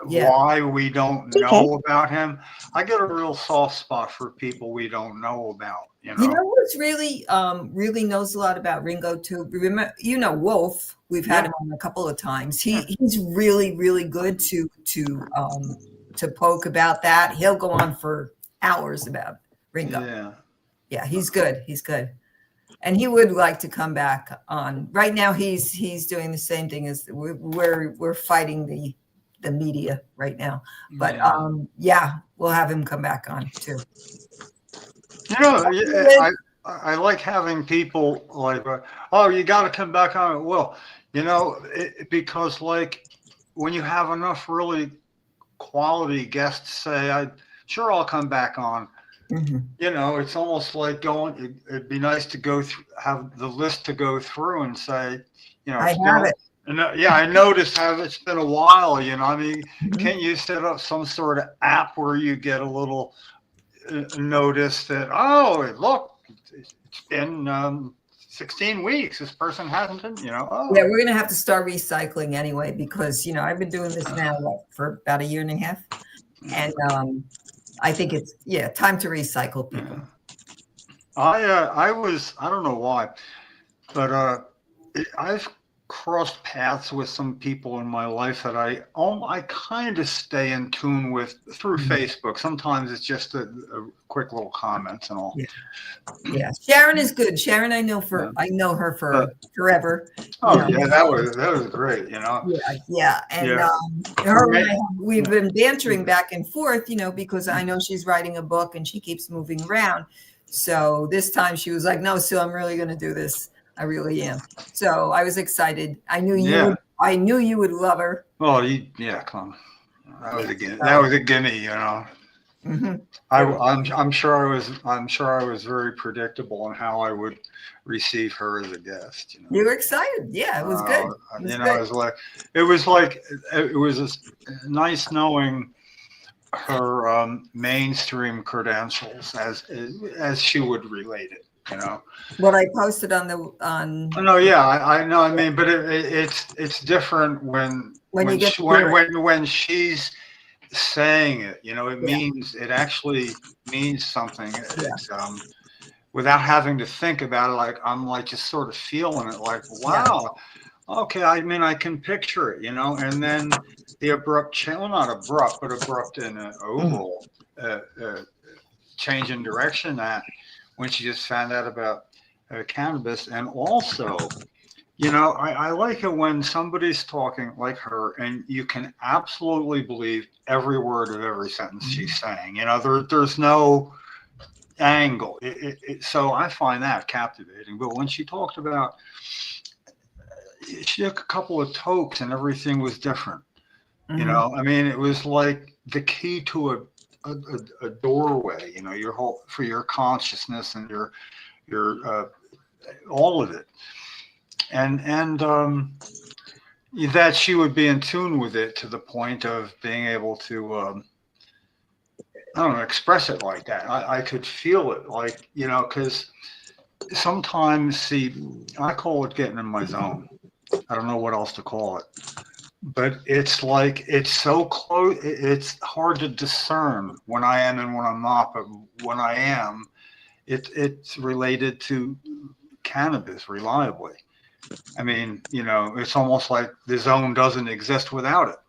Yeah. why we don't It's okay. know about him. I get a real soft spot for people we don't know about. You know who's really knows a lot about Ringo too? Remember, Wolf. We've had him on a couple of times. He's really, really good to poke about that. He'll go on for hours about Ringo. Yeah, he's good. He's good. And he would like to come back on. Right now he's doing the same thing as we're fighting the media right now. But we'll have him come back on too. I like having people like, oh, you got to come back on. Well, because like when you have enough really quality guests say, I'll come back on. Mm-hmm. It's almost like going. It'd be nice to go through, have the list to go through and say, I have it. And I noticed how it's been a while. I mean, can't you set up some sort of app where you get a little notice that, oh, look, it's been 16 weeks. This person hasn't been, Yeah, we're going to have to start recycling anyway, because, I've been doing this now for about a year and a half. And I think it's, time to recycle people. I don't know why, but I've crossed paths with some people in my life that I kind of stay in tune with through Facebook. Sometimes it's just a quick little comments and all. Yeah, Sharon is good. Sharon, I know her for forever. That was great. And her and I, we've been bantering back and forth. Because I know she's writing a book and she keeps moving around. So this time she was like, "No, Sue, I'm really going to do this. I really am." So I was excited. I knew you would love her. Well, come on. That was a gimme, Mm-hmm. I'm sure I was very predictable in how I would receive her as a guest. You were excited. Yeah, it was good. It was nice knowing her mainstream credentials as she would relate it. What I posted on. No, I know. I mean, but it's different when she's saying it. It actually means something. It's without having to think about it. Like I'm like just sort of feeling it. Like wow, okay. I mean, I can picture it. And then the abrupt not abrupt, but abrupt in an overall change in direction that. When she just found out about cannabis. And also, I like it when somebody's talking like her and you can absolutely believe every word of every sentence she's saying. There's no angle. So I find that captivating. But when she talked about, she took a couple of tokes and everything was different. I mean, it was like the key to a doorway, your whole for your consciousness and your all of it, and that she would be in tune with it to the point of being able to express it like that. I could feel it, like because sometimes I call it getting in my zone. I don't know what else to call it. But it's like it's so close. It's hard to discern when I am and when I'm not. But when I am, it's related to cannabis reliably. I mean, it's almost like the zone doesn't exist without it.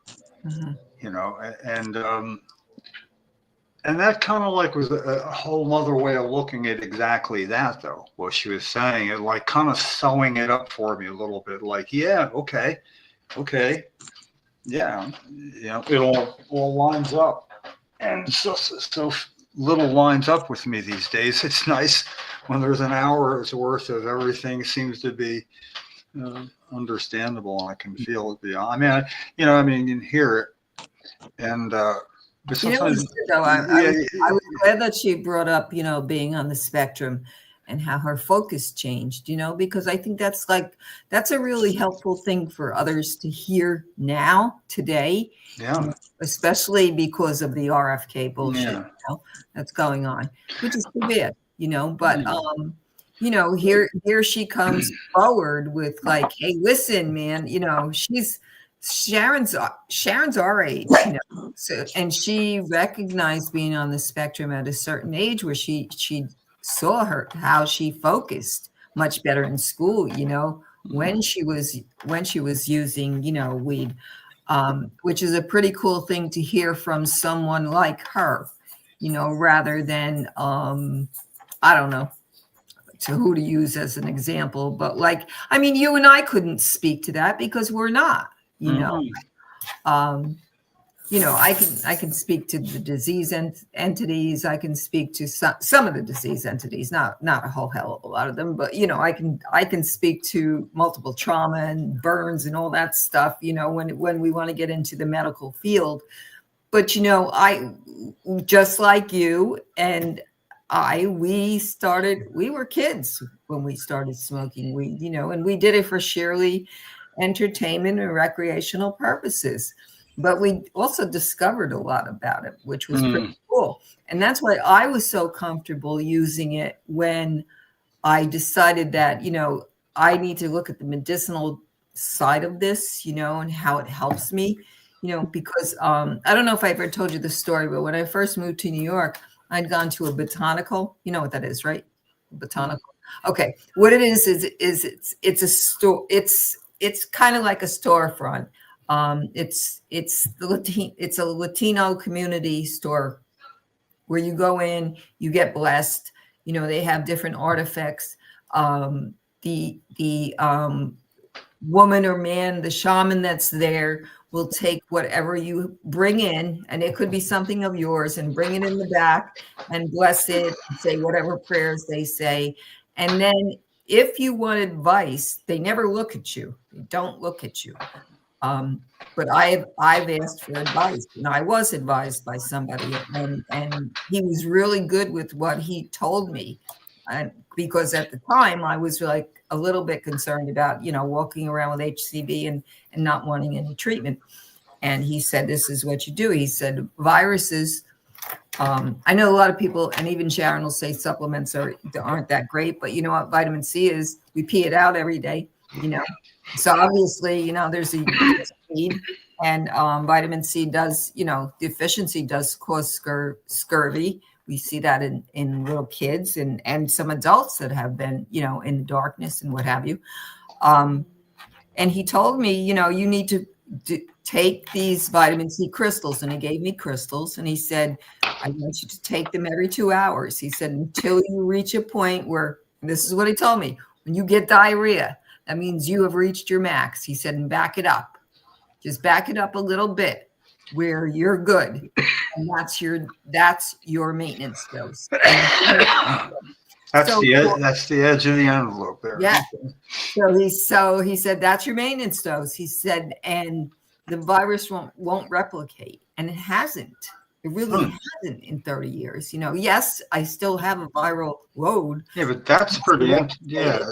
And that kind of like was a whole other way of looking at exactly that, though. What she was saying, it like kind of sewing it up for me a little bit. Like, okay. Yeah, it all lines up, and so little lines up with me these days. It's nice when there's an hour's worth of everything seems to be understandable. I can feel it beyond. I mean, you can hear it, and but sometimes, though, yeah, I was glad that she brought up, being on the spectrum and how her focus changed, because I think that's a really helpful thing for others to hear now, today, yeah, especially because of the RFK bullshit, yeah. That's going on, which is too bad, but, here she comes forward with like, hey, listen, man, Sharon's our age, so, and she recognized being on the spectrum at a certain age where she saw how she focused much better in school, when she was using, weed, which is a pretty cool thing to hear from someone like her, rather than, I don't know to who to use as an example, but you and I couldn't speak to that because we're not, I can speak to the disease entities. I can speak to some of the disease entities, not a whole hell of a lot of them, but I can speak to multiple trauma and burns and all that stuff. When we want to get into the medical field, but I just like you and we were kids when we started smoking weed, and we did it for sheerly entertainment and recreational purposes. But we also discovered a lot about it, which was pretty cool. And that's why I was so comfortable using it when I decided that, I need to look at the medicinal side of this, and how it helps me, because I don't know if I ever told you the story, but when I first moved to New York, I'd gone to a botanical. You know what that is, right? Botanical. Okay. What it is it's a store. It's kind of like a storefront. It's a Latino community store where you go in, you get blessed. They have different artifacts. The woman or man, the shaman that's there, will take whatever you bring in, and it could be something of yours, and bring it in the back and bless it, and say whatever prayers they say. And then if you want advice, they never look at you. They don't look at you. But I've asked for advice, and I was advised by somebody, and he was really good with what he told me. And because at the time I was like a little bit concerned about, walking around with HCV and not wanting any treatment. And he said, this is what you do. He said, viruses, I know a lot of people, and even Sharon will say supplements aren't that great, but you know what vitamin C is? We pee it out every day, So obviously, there's a need, and vitamin C does, deficiency does cause scurvy. We see that in little kids and some adults that have been, in the darkness and what have you. And he told me, you need to take these vitamin C crystals, and he gave me crystals, and he said, I want you to take them every 2 hours. He said, until you reach a point where, this is what he told me, when you get diarrhea, that means you have reached your max. He said, and back it up. Just back it up a little bit where you're good. And that's your maintenance dose. That's the edge of the envelope there. Yeah. So he said, that's your maintenance dose. He said, and the virus won't replicate. And it hasn't. It really hasn't in 30 years. Yes, I still have a viral load. Yeah, but that's pretty, yeah.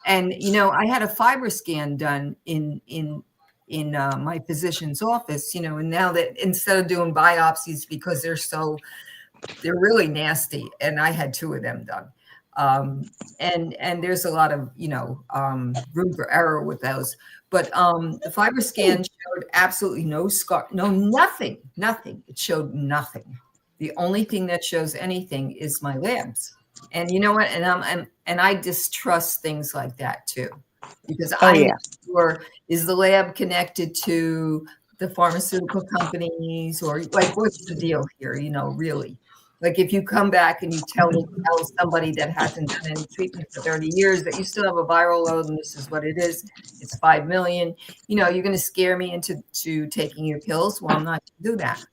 And, I had a fiber scan done in my physician's office, and now that instead of doing biopsies because they're really nasty, and I had 2 of them done. And there's a lot of, room for error with those. But the fiber scan showed absolutely no scar, nothing. It showed nothing. The only thing that shows anything is my labs. And you know what? And I distrust things like that too, because I'm not sure, is the lab connected to the pharmaceutical companies, or what's the deal here? Really. Like if you come back and you tell somebody that hasn't done any treatment for 30 years that you still have a viral load and this is what it is, it's 5 million, you're going to scare me into taking your pills. Well, I'm not going to do that.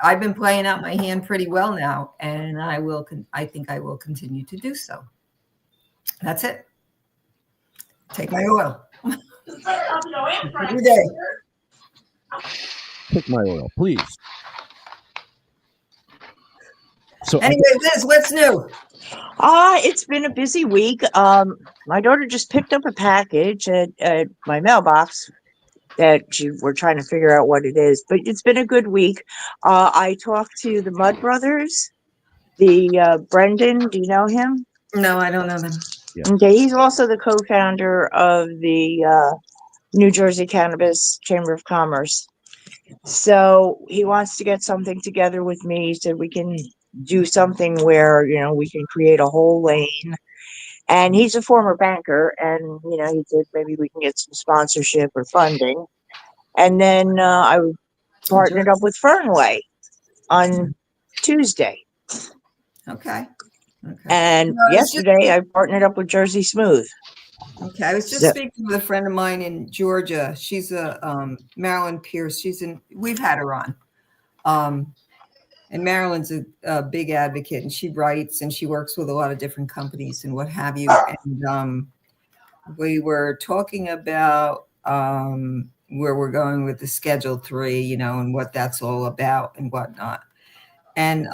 I've been playing out my hand pretty well now, and I think I will continue to do so. That's it. Take my oil. Every day. Take my oil, please. So anyway, Liz, what's new? It's been a busy week. My daughter just picked up a package at my mailbox that we're trying to figure out what it is, but it's been a good week. I talked to the Mudd brothers, Brendan, do you know him? No, I don't know them. Yeah. Okay, he's also the co-founder of the New Jersey Cannabis Chamber of Commerce. So he wants to get something together with me so we can do something where, we can create a whole lane. And he's a former banker, and, he said maybe we can get some sponsorship or funding. And then I partnered up with Fernway on Tuesday. Okay. And yesterday I partnered up with Jersey Smooth. Okay, I was just speaking with a friend of mine in Georgia. She's a Marilyn Pierce. We've had her on. And Marilyn's a big advocate, and she writes and she works with a lot of different companies and what have you. And we were talking about where we're going with the Schedule 3, and what that's all about and whatnot. And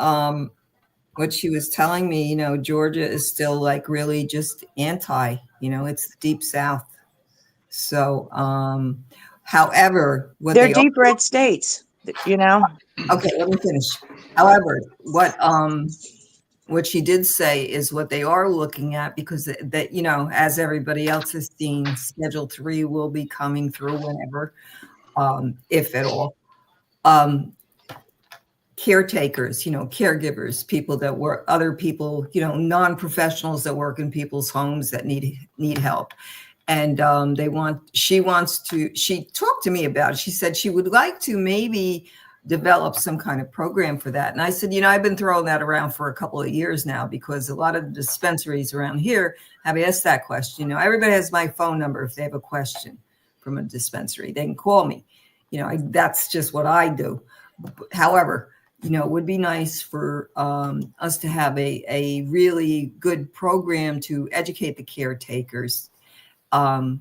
what she was telling me, Georgia is still like really just anti, it's the deep South. So, however, they're deep red states, Okay, let me finish. However, what she did say is what they are looking at, because that, as everybody else has seen, Schedule 3 will be coming through whenever, if at all. Caretakers, caregivers, people that work, other people, non-professionals that work in people's homes that need help. And she talked to me about it. She said she would like to maybe develop some kind of program for that. And I said, I've been throwing that around for a couple of years now, because a lot of the dispensaries around here have asked that question. Everybody has my phone number. If they have a question from a dispensary, they can call me. That's just what I do. However, it would be nice for us to have a really good program to educate the caretakers. The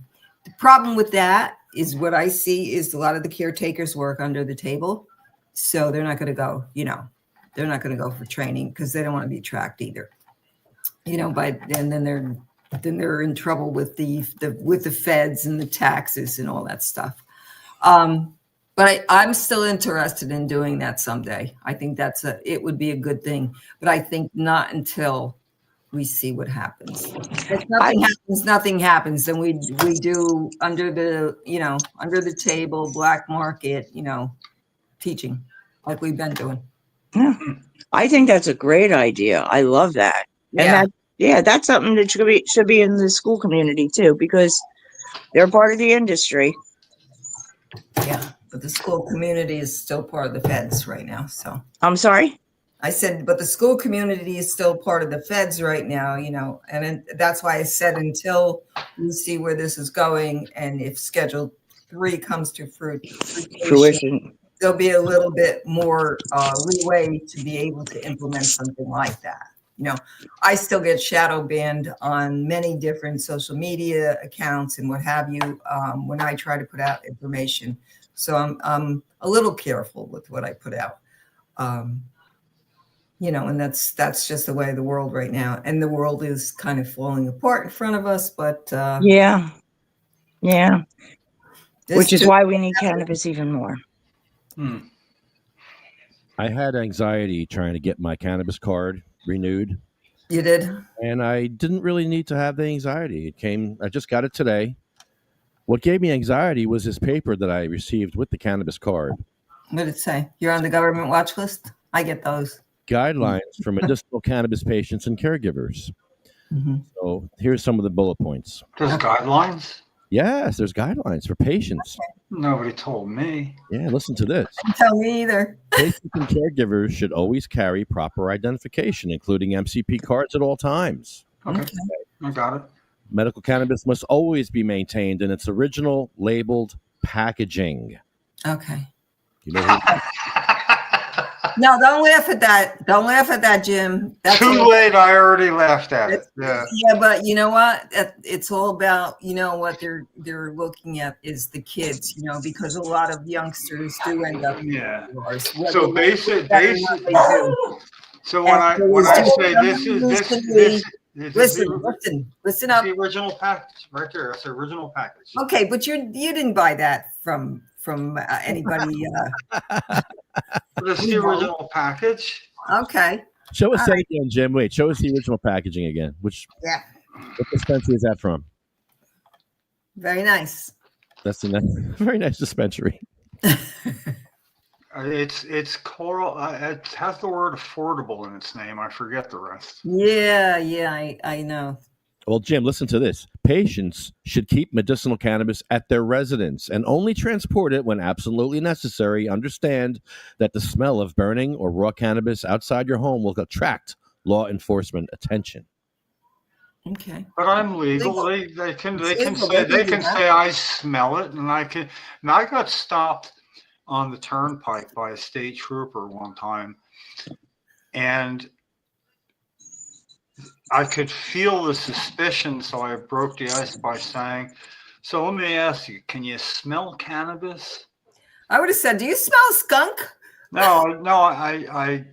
problem with that is what I see is a lot of the caretakers work under the table. So they're not going to go, they're not going to go for training because they don't want to be tracked either. And then they're in trouble with the feds and the taxes and all that stuff. But I'm still interested in doing that someday. I think it would be a good thing, but I think not until we see what happens. If nothing happens, then we do under the table, black market, teaching like we've been doing. Yeah, I think that's a great idea. I love that. And that's something that should be in the school community too, because they're part of the industry. Yeah, but the school community is still part of the feds right now. So I'm sorry? I said, but the school community is still part of the feds right now, and that's why I said until we see where this is going, and if Schedule 3 comes to fruition, there'll be a little bit more leeway to be able to implement something like that. I still get shadow banned on many different social media accounts and what have you when I try to put out information. So I'm a little careful with what I put out. And that's just the way of the world right now. And the world is kind of falling apart in front of us, but yeah. Which is why we need cannabis even more. I had anxiety trying to get my cannabis card renewed. You did? And I didn't really need to have the anxiety. I just got it today. What gave me anxiety was this paper that I received with the cannabis card. What did it say? You're on the government watch list? I get those. Guidelines for medicinal cannabis patients and caregivers. Mm-hmm. So here's some of the bullet points. There's guidelines? Yes, there's guidelines for patients. Okay. Nobody told me. Yeah, listen to this. Don't tell me either. Patients and caregivers should always carry proper identification, including MCP cards at all times. Okay. I got it. Medical cannabis must always be maintained in its original labeled packaging. Okay. You know No, don't laugh at that. Don't laugh at that, Jim. That's Too late. I already laughed at it. Yeah. Yeah, but you know what? It's all about, what they're looking at is the kids, because a lot of youngsters do end up in Yeah. wars. So basic. They do. So when I say this is Listen up. the original package right there. That's the original package. Okay, but you didn't buy that from anybody. This is the original package. Okay. Show us that again, Jim. Wait, show us the original packaging again. What dispensary is that from? Very nice. That's a very nice dispensary. It's coral. It has the word affordable in its name. I forget the rest. Yeah, I know. Well, Jim, listen to this. Patients should keep medicinal cannabis at their residence and only transport it when absolutely necessary. Understand that the smell of burning or raw cannabis outside your home will attract law enforcement attention. Okay. But I'm legal. They can say I smell it, and I can. And I got stopped on the turnpike by a state trooper one time, and I could feel the suspicion, so I broke the ice by saying, "So let me ask you, can you smell cannabis?" I would have said, "Do you smell skunk?" No. I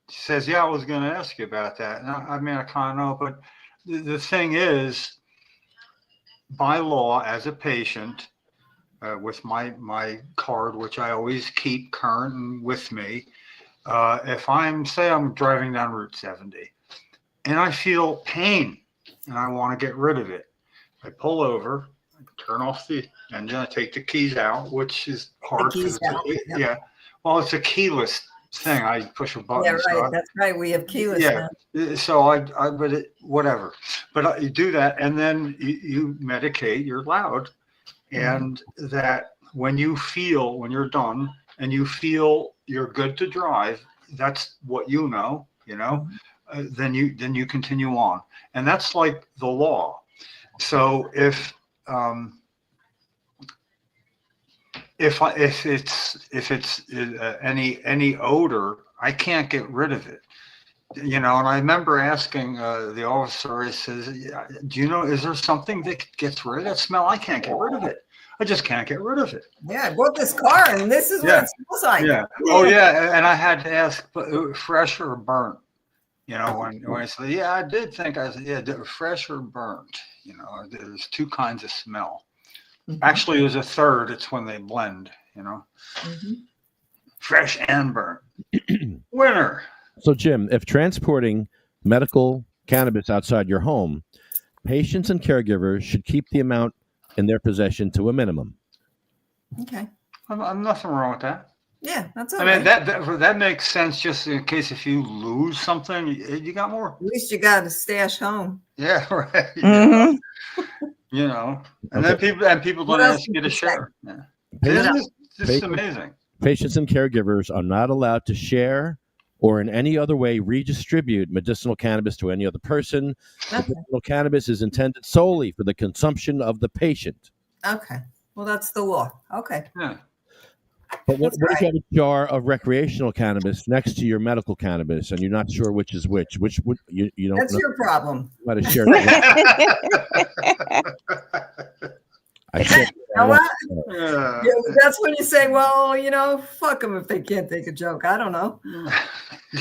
says, "Yeah, I was going to ask you about that." And I kind of know, but the thing is, by law, as a patient, with my card, which I always keep current and with me, if I'm driving down Route 70 and I feel pain and I want to get rid of it, I pull over, I turn off the engine, I take the keys out, which is hard. Yeah. Well, it's a keyless thing. I push a button. Yeah, right. That's right. We have keyless. Yeah. Now. So whatever. But you do that, and then you medicate. You're loud. And that when you're done and you feel you're good to drive, that's what then you continue on. And that's like the law. So if it's any odor, I can't get rid of it. And I remember asking the officer, he says, "Do you know, is there something that gets rid of that smell? I can't get rid of it. I just can't get rid of it." Yeah, I bought this car and this is what it smells like. Yeah. Oh, yeah. And I had to ask, fresh or burnt? When I said, "Yeah, I did think," I said, "Yeah, fresh or burnt?" There's two kinds of smell. Mm-hmm. Actually, there's a third. It's when they blend, Mm-hmm. Fresh and burnt. Winner. So, Jim, if transporting medical cannabis outside your home, patients and caregivers should keep the amount in their possession to a minimum. Okay. I'm nothing wrong with that. Yeah, that's all right. Right. That makes sense, just in case if you lose something, you got more. At least you got a stash home. Yeah, right. Mm-hmm. And then people don't ask you to share. Yeah. It's amazing. Patients and caregivers are not allowed to share or in any other way redistribute medicinal cannabis to any other person. Okay. Medicinal cannabis is intended solely for the consumption of the patient. Okay. Well, that's the law. Okay. Yeah. But what if you have a jar of recreational cannabis next to your medical cannabis and you're not sure which is which? Which would you don't That's know? your problem. You might have shared it. You know what? Yeah, that's when you say, well, fuck them if they can't take a joke. I don't know.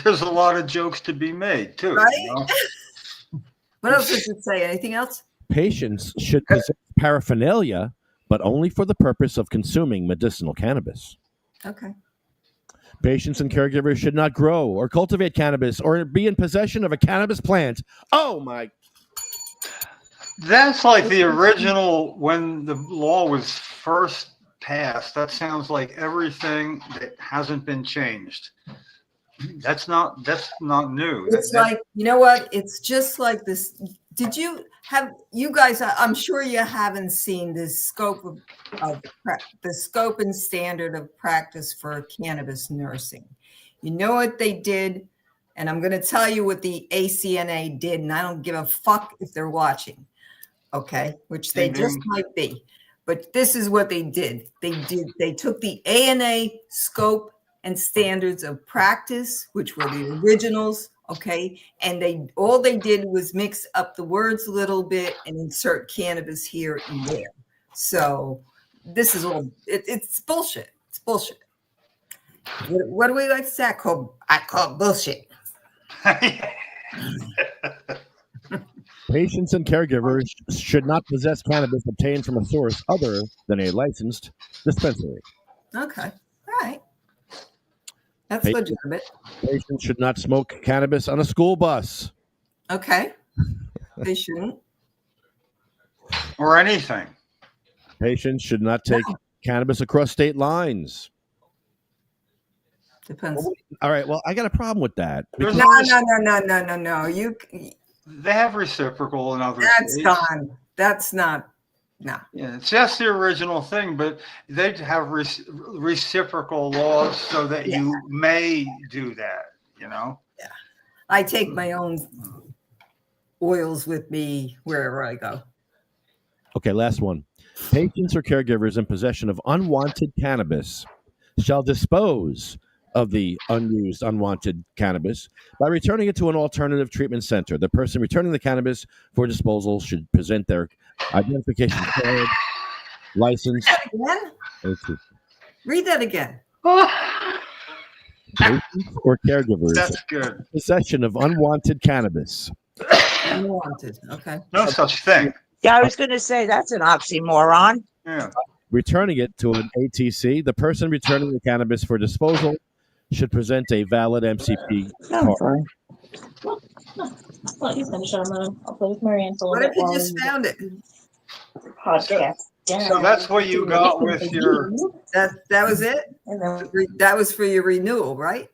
There's a lot of jokes to be made, too. Right? What else did you say? Anything else? Patients should possess paraphernalia, but only for the purpose of consuming medicinal cannabis. Okay. Patients and caregivers should not grow or cultivate cannabis or be in possession of a cannabis plant. Oh, my. That's like the original, when the law was first passed. That sounds like everything that hasn't been changed. That's not new. It's like, you know what? It's just like this. Did you guys, I'm sure you haven't seen the scope and standard of practice for cannabis nursing. You know what they did? And I'm going to tell you what the ACNA did, and I don't give a fuck if they're watching. Okay, which they just might be. But this is what they did. They took the ANA scope and standards of practice, which were the originals. Okay. And all they did was mix up the words a little bit and insert cannabis here and there. So this is all, it's bullshit. It's bullshit. What do we like to say? I call it bullshit. Patients and caregivers should not possess cannabis obtained from a source other than a licensed dispensary. Okay. All right. That's legitimate. Patients should not smoke cannabis on a school bus. Okay. They shouldn't. Or anything. Patients should not take cannabis across state lines. Depends. All right. Well, I got a problem with that. No. They have reciprocal in other That's states. gone. That's not. No. Yeah, it's just the original thing, but they have reciprocal laws so that you may do that, you know? Yeah. I take my own oils with me wherever I go. Okay, last one. Patients or caregivers in possession of unwanted cannabis shall dispose of the unwanted cannabis by returning it to an alternative treatment center. The person returning the cannabis for disposal should present their identification card, license. Read that again. Patients or caregivers That's good. in possession of unwanted cannabis. Unwanted. Okay. No such thing. Yeah, I was going to say that's an oxymoron. Yeah. Returning it to an ATC. The person returning the cannabis for disposal should present a valid MCP card. Let you finish it. I'll play with Marianne for a What little if bit. you just found it? Podcast. So that's what you got with your. That was it? And then That was for your renewal, right?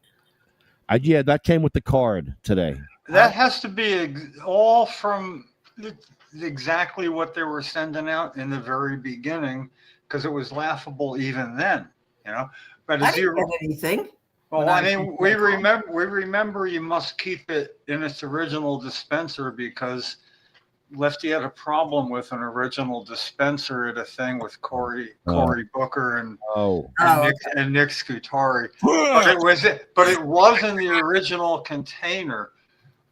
Yeah, that came with the card today. That has to be all from exactly what they were sending out in the very beginning, because it was laughable even then, you know. But I didn't get anything. Well, I mean, we remember you must keep it in its original dispenser, because Lefty had a problem with an original dispenser at a thing with Cory Booker and Nick Scutari. But it was in the original container,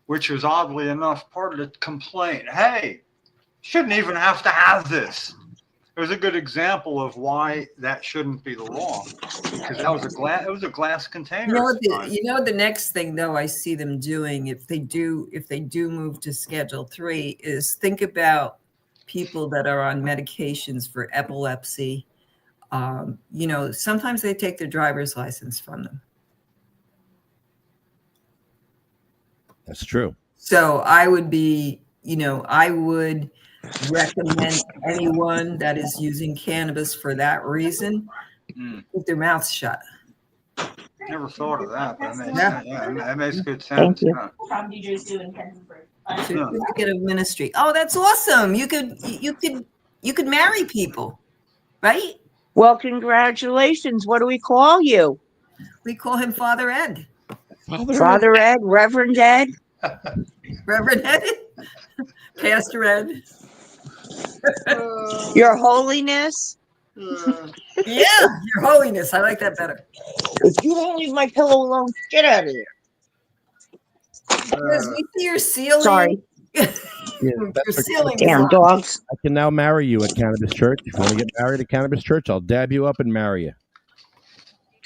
which was oddly enough part of the complaint. Hey, shouldn't even have to have this. It was a good example of why that shouldn't be the law, because that was a glass container. You know the next thing though I see them doing if they do move to Schedule 3 is think about people that are on medications for epilepsy. Sometimes they take their driver's license from them. That's true. So I would recommend anyone that is using cannabis for that reason, keep their mouths shut. Never thought of that, but that makes good sense. Thank you. what problem did you just do in Kentonburg? Certificate of ministry. Oh, that's awesome. You could marry people, right? Well, congratulations. What do we call you? We call him Father Ed. Father Ed, Reverend Ed? Reverend Ed? Pastor Ed? Your Holiness? Yeah, Your Holiness. I like that better. If you don't leave my pillow alone, get out of here. Yes, we see your ceiling. Sorry. Yeah, Your ceiling. Damn dogs. I can now marry you at Cannabis Church. If you want to get married at Cannabis Church, I'll dab you up and marry you.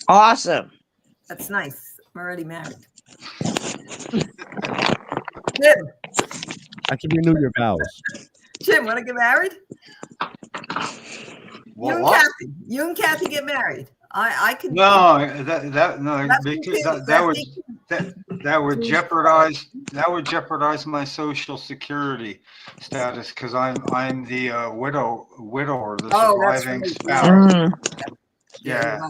Awesome. That's nice. I'm already married. Jim, I can renew your vows. want to get married? You and Kathy get married. I can. No, that would jeopardize my Social Security status, because I'm the widower, the surviving spouse. Yeah.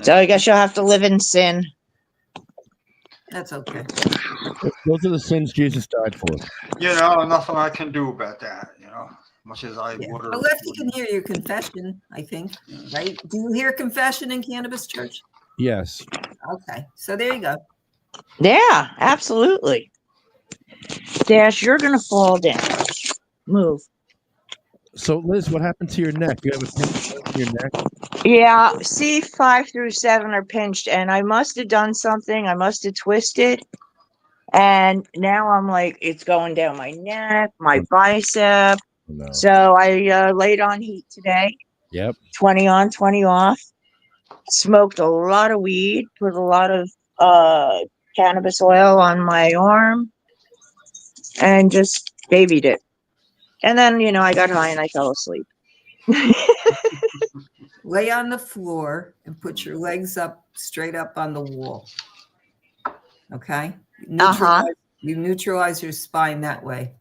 So I guess you'll have to live in sin. That's okay. Those are the sins Jesus died for. Nothing I can do about that, much as I would. But Lefty can hear your confession, I think, right? Do you hear confession in Cannabis Church? Yes. Okay, so there you go. Yeah, absolutely. Dash, you're going to fall down. Move. So, Liz, what happened to your neck? You have a pinch in your neck? Yeah, C5 through 7 are pinched, and I must have done something. I must have twisted. And now I'm like, it's going down my neck, my bicep. No. So I laid on heat today, Yep. 20 on, 20 off. Smoked a lot of weed, put a lot of cannabis oil on my arm, and just babied it. And then, I got high and I fell asleep. Lay on the floor and put your legs up straight up on the wall. Okay? You neutralize your spine that way.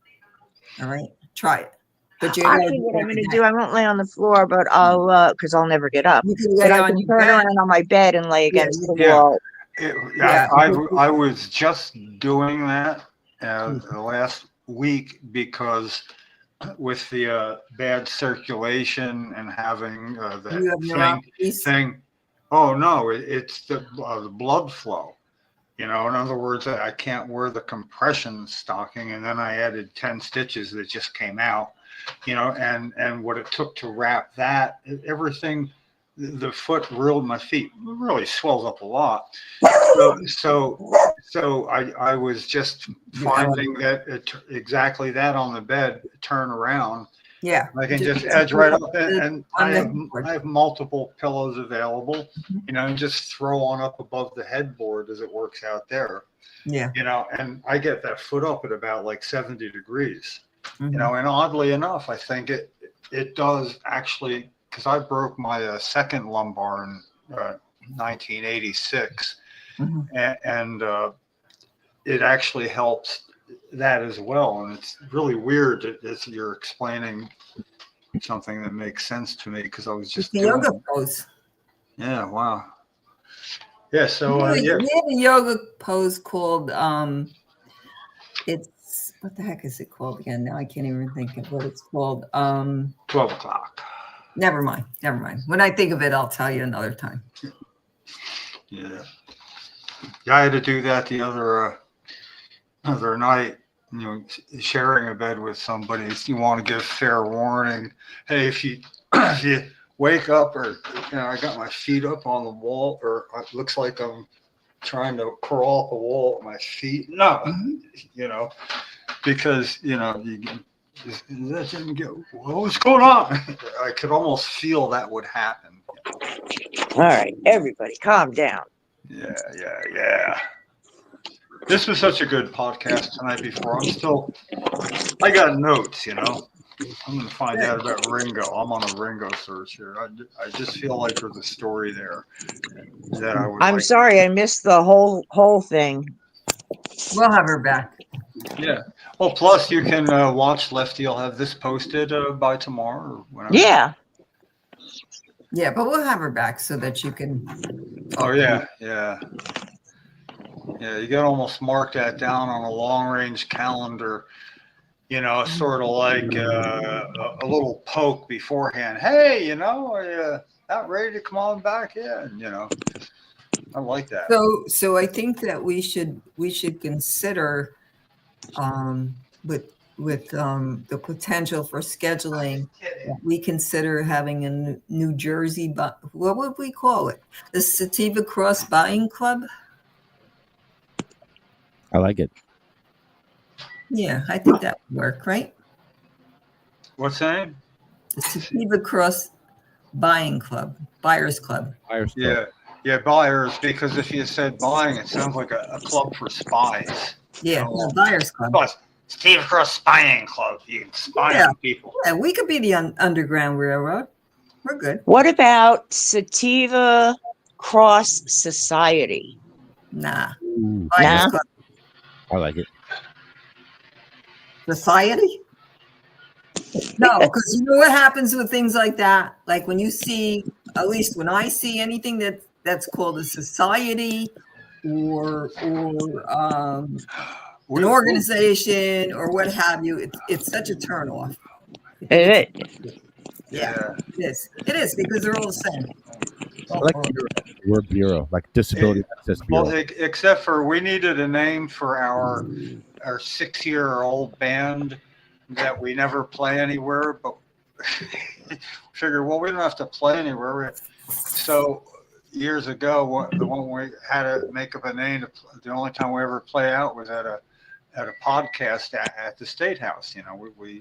All right? Try it. But you Actually, what I'm going to do, I won't lay on the floor, but I'll, because I'll never get up. You can But lay I on can your turn bed. around on my bed and lay against the Yeah. wall. I was just doing that the last week because with the bad circulation and having the thing. Oh no, it's the blood flow. In other words, I can't wear the compression stocking, and then I added 10 stitches that just came out. And what it took to wrap that, everything, the foot, my feet really swells up a lot. So I was just finding that exactly that on the bed, turn around. Yeah. I can just edge right up, and I have multiple pillows available, and just throw on up above the headboard as it works out there. Yeah. And I get that foot up at about like 70 degrees. And oddly enough, I think it does actually, because I broke my second lumbar in 1986, and it actually helps that as well. And it's really weird that you're explaining something that makes sense to me, because I was just doing yoga pose. Yeah, wow. Yeah, so we have a yoga pose called it's, what the heck is it called again? Now I can't even think of what it's called. 12 o'clock. Never mind. When I think of it, I'll tell you another time. Yeah, I had to do that the other night. Sharing a bed with somebody, you want to give fair warning. Hey, if you wake up, or I got my feet up on the wall, or it looks like I'm trying to crawl up the wall with my feet. No, because that didn't get. What's going on? I could almost feel that would happen. All right, everybody, calm down. Yeah. This was such a good podcast tonight. I got notes. I'm going to find out about Ringo. I'm on a Ringo search here. I just feel like there's a story there that I would. I'm sorry, I missed the whole thing. We'll have her back. Yeah. Well, plus you can watch Lefty. I'll have this posted by tomorrow or whenever. Yeah. Yeah, but we'll have her back so that you can. Oh yeah. Yeah, you got to almost mark that down on a long-range calendar. Sort of like a little poke beforehand. Hey, are you not ready to come on back yet? I like that. So I think that we should consider, with the potential for scheduling, we consider having a New Jersey, what would we call it? The Sativa Cross Buying Club. I like it. Yeah, I think that would work, right? What's that? The Sativa Cross Buying Club, Buyers Club. Yeah, buyers, because if you said buying, it sounds like a club for spies. Yeah, Buyers Club. Sativa Cross Spying Club. You can spy on people. Yeah, we could be the Underground Railroad. We're good. What about Sativa Cross Society? Nah. Nah? Club. I like it. Society? No, because you know what happens with things like that? Like when you see, at least when I see anything that's called a society or an organization or what have you, it's such a turnoff. It is. Yeah, it is. It is, because they're all the same. I like the word bureau, like disability access bureau. Well, except for we needed a name for our 6-year-old band that we never play anywhere, but figured, well, we don't have to play anywhere. So years ago, the one we had to make up a name, the only time we ever play out was at a podcast at the State House. We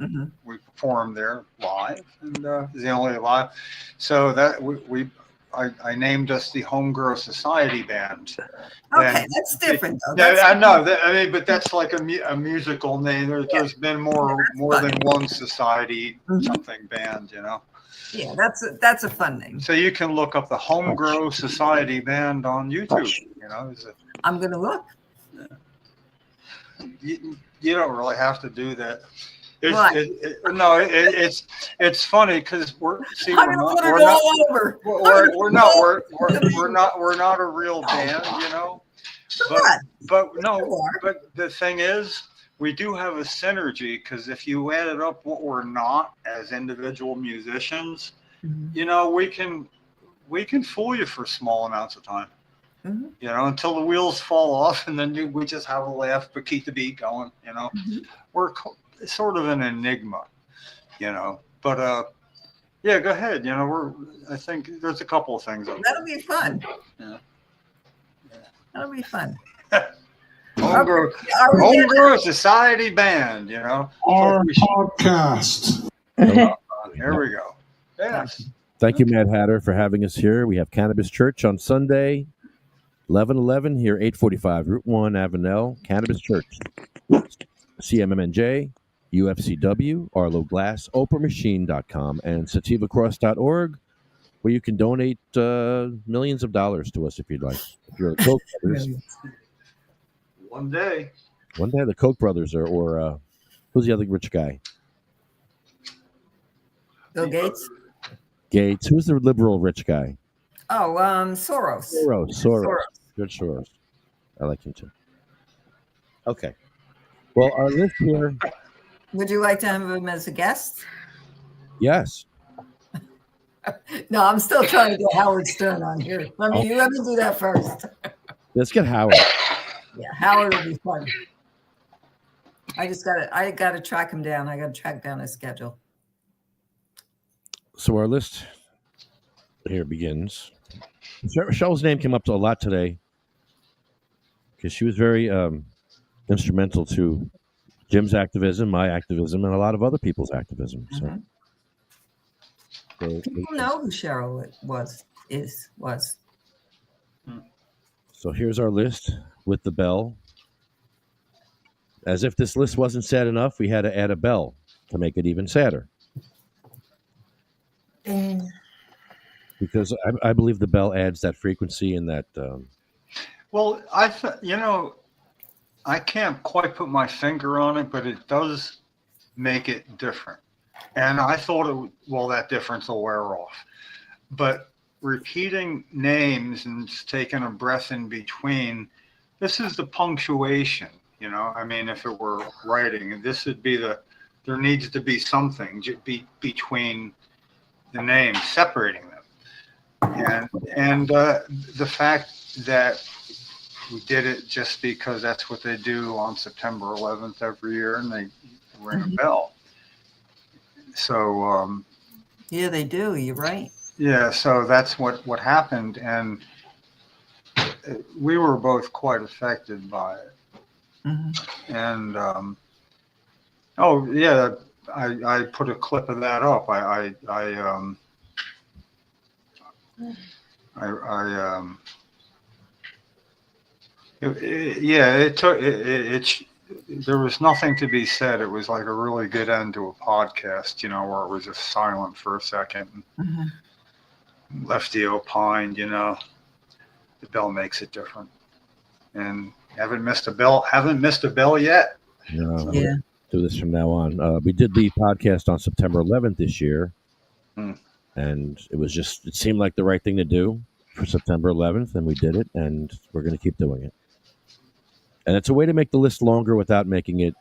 performed there live, and it's the only live. So that I named us the Homegirl Society Band. Okay, that's different though. I know that. I mean, but that's like a musical name. There's been more than one society something band. Yeah, that's a fun name. So you can look up the Homegirl Society Band on YouTube. I'm gonna look. You don't really have to do that. What? It's funny because we're not a real band, But the thing is, we do have a synergy, because if you added up what we're not as individual musicians, we can fool you for small amounts of time. Until the wheels fall off, and then we just have a laugh but keep the beat going. We're sort of an enigma, but yeah, go ahead. I think there's a couple of things. That'll be fun. Yeah. That'll be fun. Homegirl Society Band, Our podcast. Here we go. Yes. Thank you, Mad Hatter, for having us here. We have Cannabis Church on Sunday, 11:11 here, 845 Route 1, Avenel, Cannabis Church. CMMNJ, UFCW, Arlo Glass, OprahMachine.com, and SativaCross.org, where you can donate millions of dollars to us if you'd like. If you're the Koch brothers. One day the Koch brothers or who's the other rich guy? Bill Gates. Gates. Who's the liberal rich guy? Oh, Soros. Soros. Good Soros. I like him too. Okay. Well, our list here. Would you like to have him as a guest? Yes. No, I'm still trying to get Howard Stern on here. Let me do that first. Let's get Howard. Yeah, Howard will be fun. I gotta track him down. I gotta track down his schedule. So our list here begins. Cheryl's name came up a lot today because she was very instrumental to Jim's activism, my activism, and a lot of other people's activism. So people know who Cheryl was. So here's our list with the bell. As if this list wasn't sad enough, we had to add a bell to make it even sadder. Because I believe the bell adds that frequency and that. Well, I can't quite put my finger on it, but it does make it different. And I thought that difference will wear off. But repeating names and just taking a breath in between, this is the punctuation, I mean, if it were writing, this would be there needs to be something between the names, separating them. And the fact that we did it just because that's what they do on September 11th every year, and they ring a bell. So yeah, they do. You're right. Yeah, so that's what happened, and we were both quite affected by it. And I put a clip of that up. There was nothing to be said. It was like a really good end to a podcast, where it was just silent for a second. Lefty opined, the bell makes it different. And haven't missed a bell yet. No, yeah. Do this from now on. We did the podcast on September 11th this year. And it seemed like the right thing to do for September 11th, and we did it, and we're going to keep doing it. And it's a way to make the list longer without making it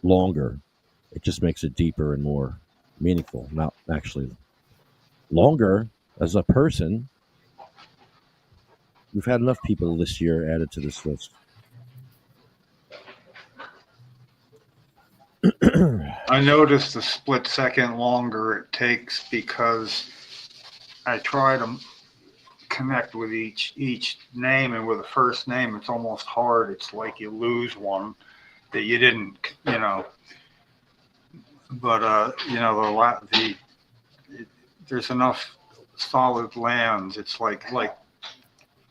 longer. It just makes it deeper and more meaningful. Not actually longer as a person. We've had enough people this year added to this list. I noticed the split second longer it takes because I try to connect with each name, and with the first name, it's almost hard. It's like you lose one that you didn't, But there's enough solid lands. It's like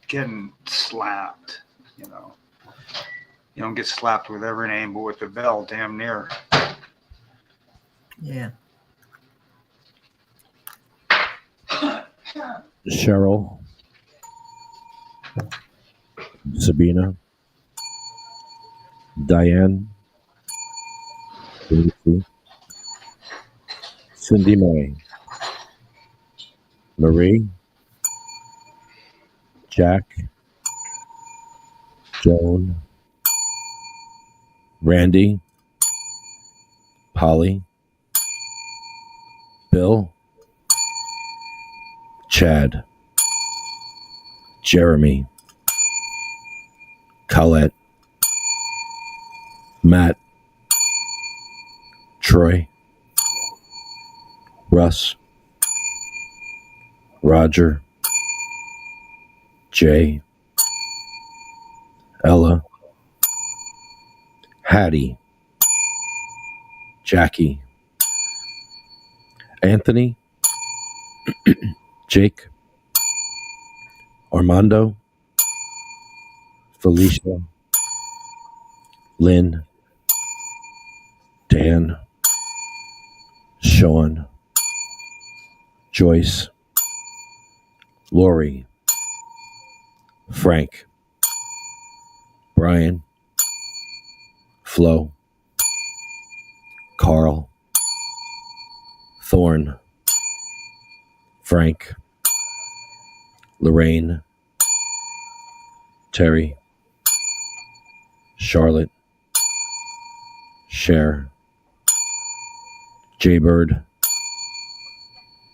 getting slapped. You know, you don't get slapped with every name, but with the bell, damn near. Yeah. Cheryl, Sabina, Diane, Lucy, Cindy Mae, Marie, Jack, Joan, Randy, Polly, Bill, Chad, Jeremy, Colette, Matt, Troy, Russ, Roger, Jay, Ella, Hattie, Jackie, Anthony, Jake, Armando, Felicia, Lynn, Dan, Sean, Joyce, Lori, Frank, Brian, Flo, Carl, Thorne, Frank, Lorraine, Terry, Charlotte, Cher, Jaybird,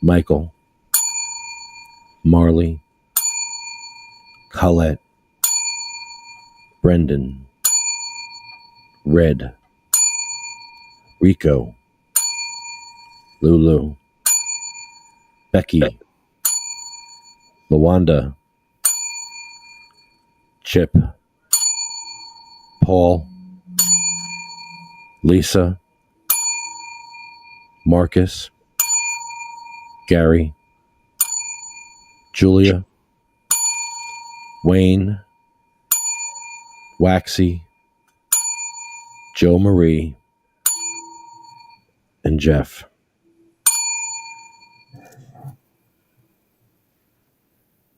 Michael, Marley, Colette, Brendan, Red, Rico, Lulu, Becky, Lawanda, Chip, Paul, Lisa, Marcus, Gary, Julia, Wayne, Waxy, Joe Marie, and Jeff.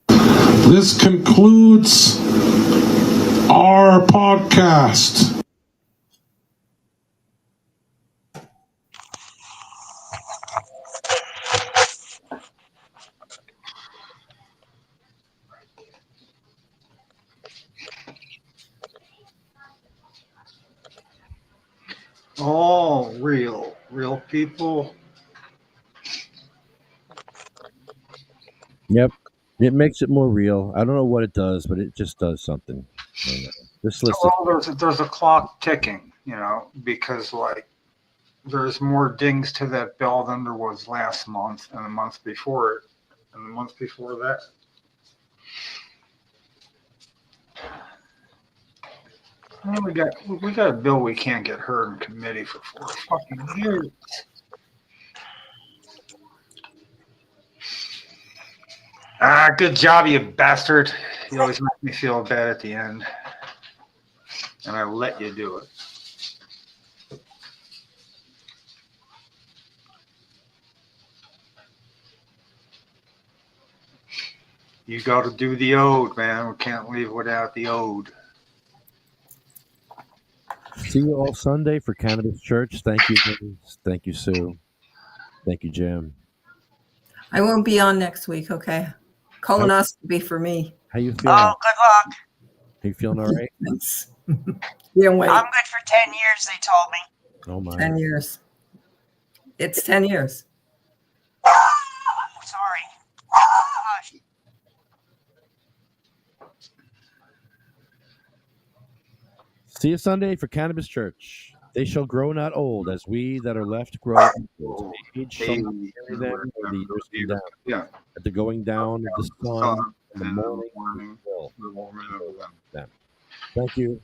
This concludes our podcast. All real people. Yep. It makes it more real. I don't know what it does, but it just does something. This list is Well, there's a clock ticking, because there's more dings to that bell than there was last month and the month before it and the month before that. I mean, we got a bill we can't get heard in committee for 4 fucking years. Good job, you bastard. You always make me feel bad at the end. And I let you do it. You got to do the ode, man. We can't leave without the ode. See you all Sunday for Cannabis Church. Thank you, Liz. Thank you, Sue. Thank you, Jim. I won't be on next week, okay? Colonoscopy for me. How you feeling? Oh, good luck. Are you feeling all right? Thanks. Yeah, wait. I'm good for 10 years, they told me. Oh, my. 10 years. It's 10 years. Sorry. Hush. See you Sunday for Cannabis Church. They shall grow not old, as we that are left grow old. Age shall not carry them, or the years come down. Yeah. At the going down of the sun, in the morning, morning, will the warming of them. them. Thank you.